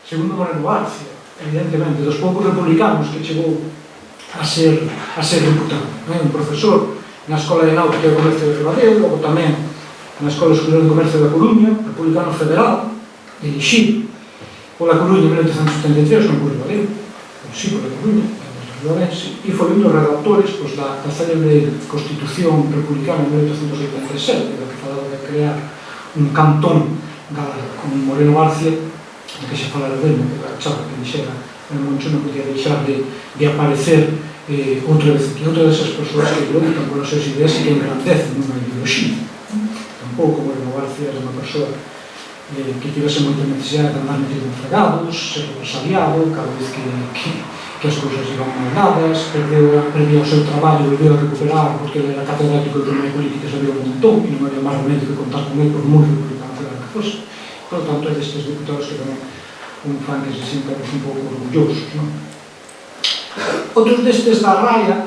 segundo Moreno García, evidentemente, dos poucos republicanos que chegou a ser diputado, un profesor na Escola de Náutica e Comercio de Ribadeo, logo tamén na Escola Superior de Comercio da Coruña, republicano federal, dirixido pola Coruña en 1873, non por Ribadeo, pero sí pola Coruña, e foi un dos redactores da célebre Constitución Republicana en 1887, que falaba de crear un cantón con Moreno García, que se falara dele, que dixera el Moncho non podía deixar de aparecer outra vez aquí, outra desas persoas que loitan polas súas ideas e que engrandecen unha ideoloxía. Tampouco Moreno García era unha persoa que tivese moita necesidade de andar metido en fregados, ser represaliado, cada vez que as cousas iban mal dadas, perdía o seu traballo, volveu a recuperar porque ele era catedrático de economía política e sabía un montón e non había máis remedio que contar con ele por moi republicano que fose. Por lo tanto, é destes diputados que tamén un fan que se sinta un pouco orgullosos, non? Outros destes da raya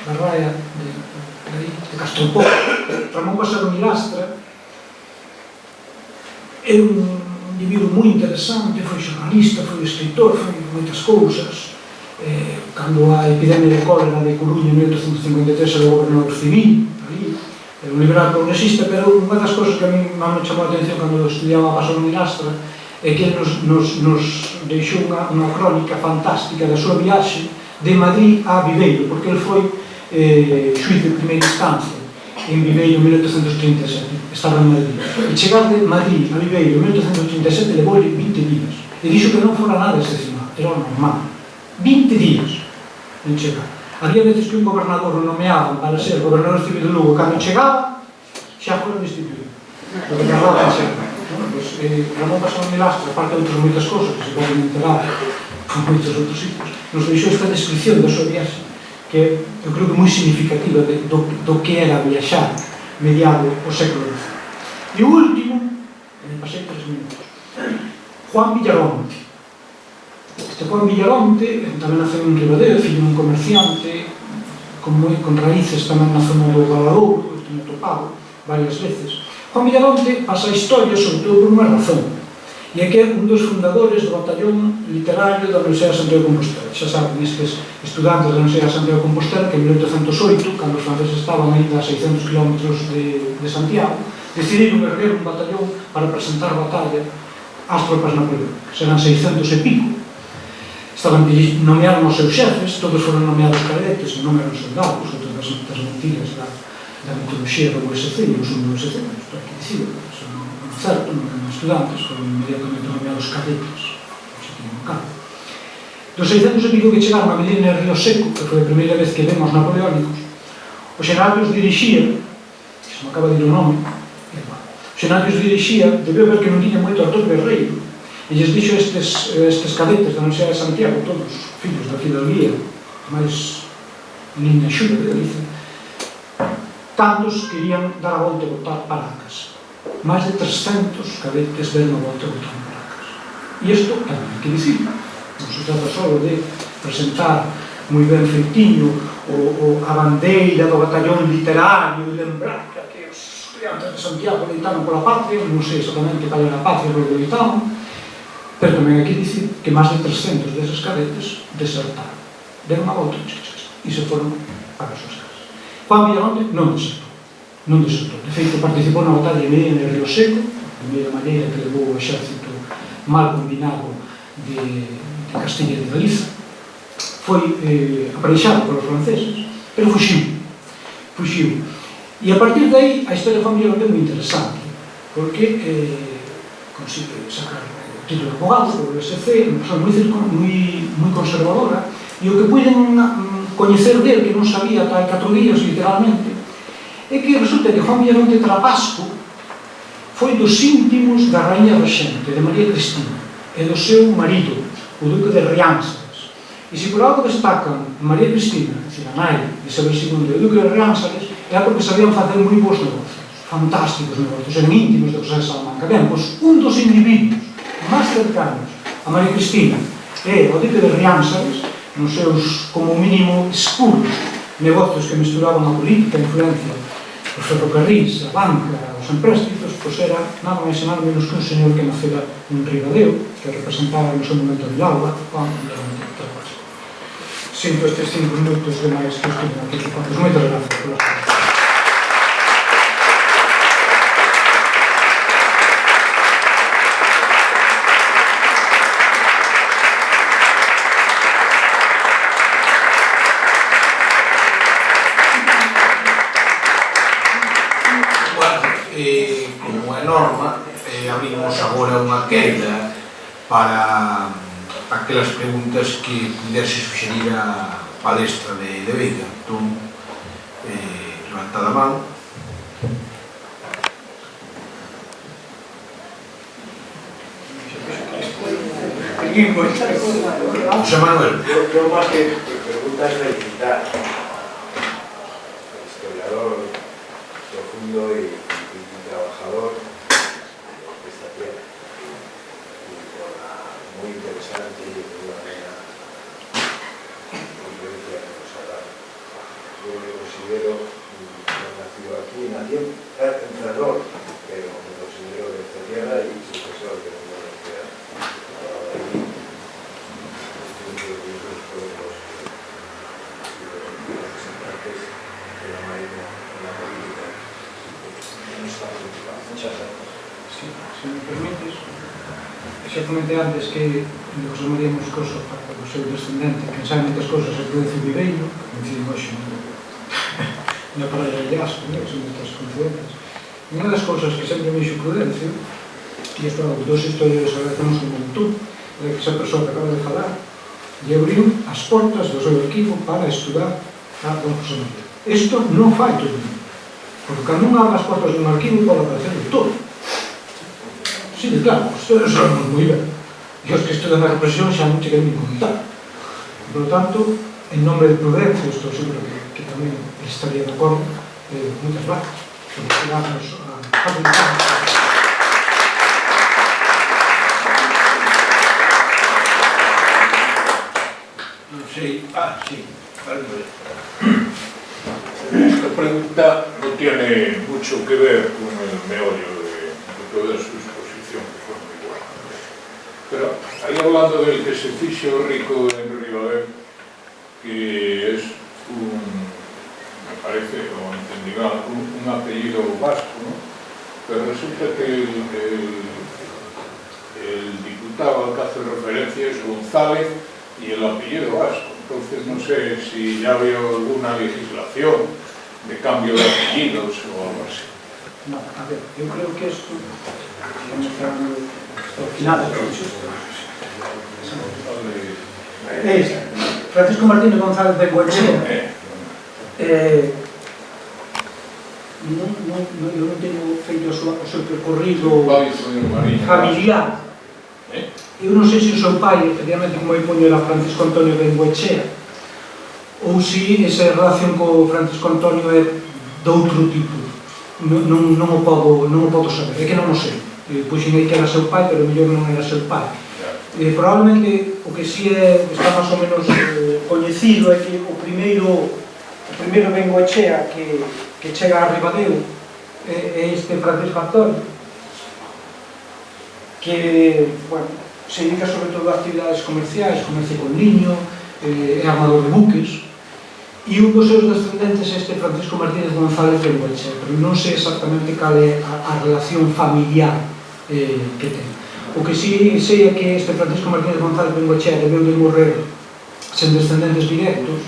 de Castropó, Ramón Pasaro Milastra, é un individuo moi interesante, foi xornalista, foi escritor, foi moitas cousas. Cando a epidemia de cólera de Coruña en 1853 era o gobernador civil, era un liberal progresista, pero unha das cousas que a mí me chamou a atención cando estudiaba a Pasaro Milastra é que ele nos deixou unha crónica fantástica da súa viaxe de Madrid a Viveiro, porque ele foi xuiz de primeira instancia en Viveiro en 1837, estaba en Madrid. E chegar de Madrid a Viveiro en 1837 levou 20 días. E dixo que non fora nada excepcional, era normal. 20 días en chegar. Había veces que un gobernador o nomeaban para ser gobernador civil de Lugo, cando chegaba, xa foron destituídos. Porque tardaba en chegar. Ramón Pasaro Milastra, aparte de outras moitas cousas que se poden enterar con moitos outros sitios, nos deixou esta descripción da súa viaxe que eu creo que moi significativa do que era viaxar mediado o século XIX. E o último, me pasei 3 minutos, Juan Villaronte. Este Juan Villaronte tamén naceu en Ribadeo, fillo dun comerciante con raíces tamén na zona do Galadouro, que teño topado varias veces. Juan Villaronte pasa a historia sobre todo por unha razón, e é que é un dos fundadores do batallón literario da Universidade de Santiago de Compostela. Xa saben, estes estudantes da Universidade de Santiago de Compostela que en 1808, cando os franceses estaban ainda a 600 km de Santiago, decidiron erguer un batallón para presentar batalla ás tropas napoleónicas. Eran 600 e pico. Estaban nomearon os seus xefes, todos foron nomeados cadetes, non eran soldados, outras das mentiras da mitoloxía do USC, non son do USC, isto hai que dicirlo, son certo, non eran estudantes, foron inmediatamente nomeados cadetes, non se tiñan no cargo. Dos 600 e pico que chegaron a Medina de Río Seco, que foi a primeira vez que vemos napoleónicos, o xeneral que os dirixía, que se me acaba de ir o nome, o xeneral que os dirixía, debeu ver que non tiña moito actor guerreiro, e lles dixo estes cadetes da Universidade de Santiago, todos fillos da fidalguía, máis linda xura de Galicia, tantos querían dar a volta e botar Paracas. Máis de 300 cadetes deron a volta e botar Paracas. E isto é o que dicir. Non se trata só de presentar moi ben feitiño a bandeira do batallón literario e lembrar que os estudiantes de Santiago loitaron pola patria, non sei exactamente cal era a patria pero loitaron, pero tamén hai que dicir que máis de 300 deses cadetes desertaron. Deron a volta e se foron para as súas casas. Juan Villaronte non desertou. De feito, participou na batalla de Medina de Río Seco, a primeira maneira que levou o exército mal combinado de Castilla e de Galiza. Foi apareixado polos franceses, pero fuxiu. E a partir de aí, a historia de Juan Villaronte é moi interesante, porque consigue sacar título de abogado, por el SC, unha persona moi conservadora, e o que puiden coñecer del, que non sabía ata hai 4 días, literalmente, é que resulta que Juan Villaronte Trapasco foi dos íntimos da raíña rexente, de María Cristina, e do seu marido, o duque de Riánsares. E se por algo destacan María Cristina, é dicir, a nai de Isabel II, e o duque de Riánsares, é porque sabían facer moi bons negocios, fantásticos negocios, eran íntimos de José de Salamanca. Ben, pois un dos individuos máis cercanos a María Cristina e o duque de Riánsares, nos seus, como mínimo, escuros negocios que misturaban a política, a influencia, os ferrocarrís, a banca, os empréstitos, pois era nada máis e nada menos que un señor que nacera en Ribadeo, que representaba no seu momento de Alba, Juan Villaronte Trapasco. Sinto estes 5 minutos de máis que estuve aquí. Pois moitas gracias por las cosas. Como é norma, abrimos agora unha quenda para aquelas preguntas que puderse suxerir a palestra de Veiga. Entón, levantada a man. José Manuel. Yo más que preguntas felicitar historiador profundo y trabajador de esta tierra, y muy interesante y de una manera muy que nos ha dado. Yo me considero, no nacido aquí, nací en Ferrol, pero me considero de esta tierra y sucesor de una universidad. Sí, se me permites, xa comentei antes que José María Moscoso, para o seu descendente, que sabe moitas cousas a Prudencio Viveiro, que coinciden hoxe na parada de Asco, son moitas coincidencias. E unha das cousas que sempre me dixo Prudencio, e isto é algo que dos historiadores agradecemos un montón, é que esa persoa que acaba de falar lle abriu as portas do seu arquivo para estudar a don José María. Isto non fai todo o mundo. Porque cando non abre as portas dun arquivo pode aparecer de todo. Sí, claro, os historiadores sabemos moi ben. E os que estudan a represión xa non chegan ni contar. Por lo tanto, en nome de Prudencio, estou seguro que tamén estaría de acordo, moitas gracias por darnos a facilitar. Non sei, sí, vale. Esta pregunta no tiene mucho que ver con el meollo de toda su exposición, que fue muy buena. Pero ahí hablando del que se fixo rico en Ribadeo, que es me parece, como entendí mal, un apellido vasco, ¿no? Pero resulta que el diputado al que hace referencia es González y el apellido vasco. Entonces no sé si ya había alguna legislación de cambio de apellidos o algo así. No, a ver, yo creo que esto al final es Francisco Martínez González de Goechea. Eu non teño feito o seu percorrido familiar. Eu non sei se o seu pai, efectivamente, como eu poño, era Francisco Antonio de Goechea, ou se esa relación co Francisco Antonio é de outro tipo. Non o podo saber, é que non o sei. Puxinei que era seu pai, pero mellor non era seu pai. Probablemente o que si está máis ou menos coñecido é que o primeiro Bengoechea que chega a Ribadeo é este Francisco Antonio, que, bueno, se dedica sobre todo a actividades comerciais, comercio con niño, é armador de buques, e un dos seus descendentes é este Francisco Martínez González de Bengoechea, pero non sei exactamente cal é a relación familiar que ten. O que si sei é que este Francisco Martínez González de Bengoechea debeu de morrer sen descendentes directos,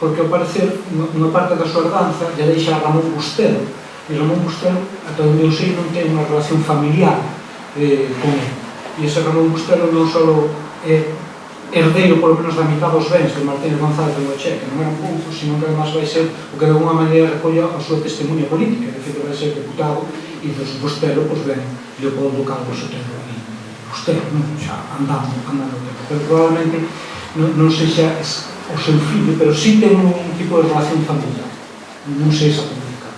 porque ao parecer unha parte da súa herdanza lle deixa a Ramón Bustelo, e Ramón Bustelo, ata onde eu sei, non ten unha relación familiar con ele. E ese Ramón Bustelo non só é herdeiro, polo menos, da mitad dos bens de Martínez González de Boche, que non eran poucos, sino que además vai ser o que de alguma maneira recolla a súa testemunha política, de feito vai ser deputado, e dos Bustelo, pois ben, Leopoldo Calvo Sotelo e Bustelo, xa andando o tempo, pero probablemente non sei xa o seu fillo, pero sí ten un tipo de relación familiar, non sei esa política.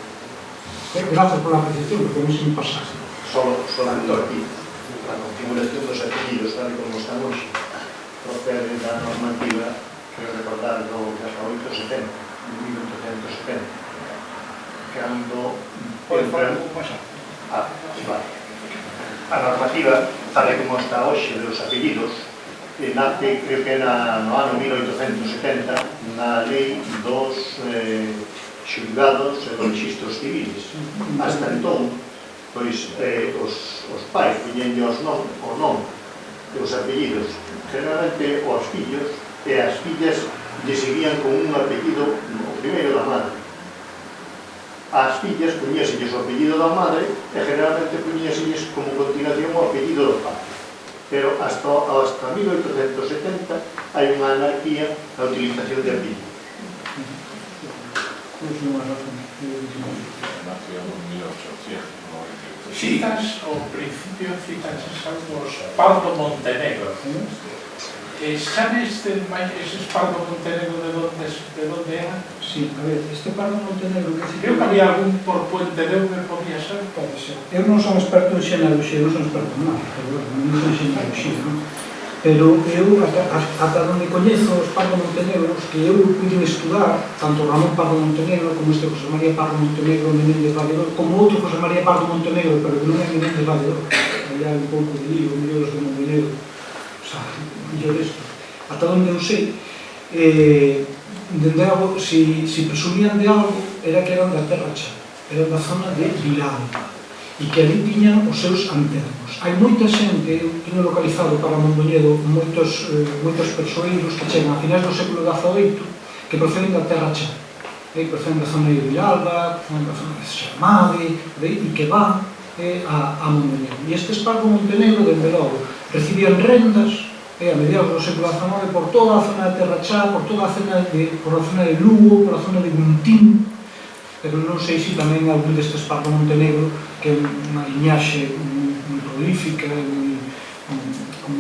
Gracias pola apreciación, porque a mí se me pasase. Solamente aquí, a configuración dos apellidos, tal como están hoxe, procede da normativa, quero recordar, do 1870, 1870, cando a normativa, tal como está hoxe, dos apellidos, nace, creo que no ano 1870, na lei dos xulgados e dos registros civiles. Hasta entón, pois, os pais poñenlle o nome e os apellidos generalmente aos fillos, e as fillas lle seguían con un apellido, o primeiro da madre. As fillas poñíaselles o apellido da madre e generalmente poñíaselles como continuación o apellido do padre. Pero hasta 1870 hai unha anarquía na utilización de apellidos. Citas, ao principio citas algo Pardo Montenegro. ¿Sabes eses Pardo Montenegro de dónde era? Sí, a ver, este Pardo Montenegro que Creo que había algún por Puente de Ume, podía ser. Pode ser. Eu non son experto en xenealoxía, non son experto en nada, pero non son xenealoxía, non? Pero eu, ata onde coñezo os Pardo Montenegros, que eu pude estudar, tanto Ramón Pardo Montenegro como este José María Pardo Montenegro, Menéndez Valedor, como outro José María Pardo Montenegro, pero que non é Menéndez Valedor, allá un pouco de lío, mellores de Montenegro, o sea, mellores, ata onde eu sei, dende algo, si presumían de algo, era que eran da Terra Cha, eran da zona de Vilalba, e que ali tiñan os seus anternos. Hai moita xente, eu teño localizado para Mondoñedo moitos persoeiros que chegan a finais do século XVIII que proceden da Terra Cha, proceden da zona de Vilalba, proceden da zona de Xamade, e que van a Mondoñedo. E estes Pardo Montenegro, dende logo, recibían rendas a mediados do século XIX por toda a zona de Terra Cha, por toda a zona de Lugo, por a zona de Guntín, pero non sei se tamén algún destes Pardo Montenegro, que é unha liñaxe moi prolífica, con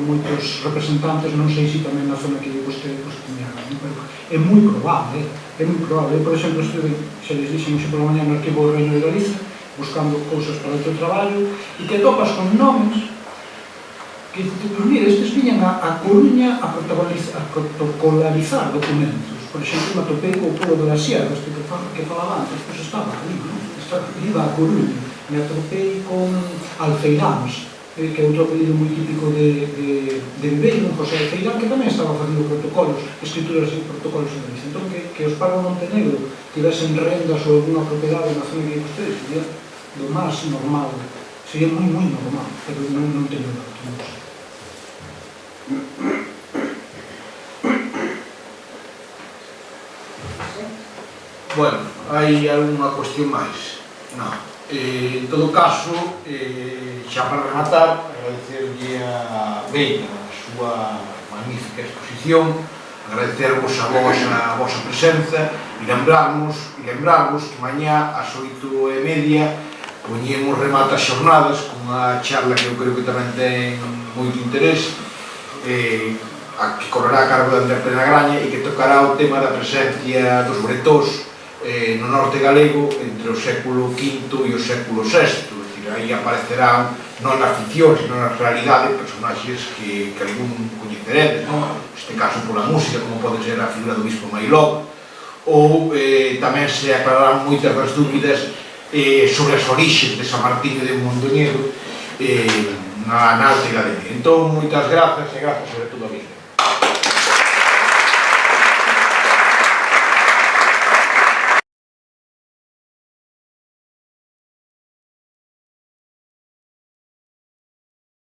moitos representantes, non sei se tamén na zona que vostede tiñaron, pero é moi probable, Eu, por exemplo, estuve, xa les dixen, pola mañá no arquivo do Reino de Galicia, buscando cousas para o teu traballo, e te topas con nomes que, mira, estes viñan a Coruña a protocolarizar documentos. Por exemplo, me atopei co Pueblo de las Sierras, que falaba antes, pois estaba ali, iba a Coruña. Me atopei con Alfeiráns, que é outro apelido moi típico de Viveiro, José Alfeirán, que tamén estaba facendo protocolos, escrituras e protocolos en Galicia. Entón, que os Pardo Montenegro tivesen rendas ou alguna propiedade na zona que ustedes, sería do máis normal, sería moi normal, pero non teño dato, non sei. Bueno, hai algunha cuestión máis? Non. En todo caso, xa para rematar, agradecerlle a Beina a súa magnífica exposición, agradecervos a vosa presenza e lembrarvos que mañá ás 8:30 poñemos remata as xornadas cunha charla que eu creo que tamén ten moito interés, a que correrá a cargo de Andrés Penagraña e que tocará o tema da presencia dos bretós no norte galego entre o século V e o século VI, aí aparecerán non na ficción, sino na realidade personaxes que algún coñeceredes, neste caso pola música, como pode ser a figura do bispo Mailó, ou tamén se aclararán moitas das dúbidas sobre as orixes de San Martiño de Mondoñedo na Alta Galega. Entón, moitas grazas e grazas sobre todo a vida.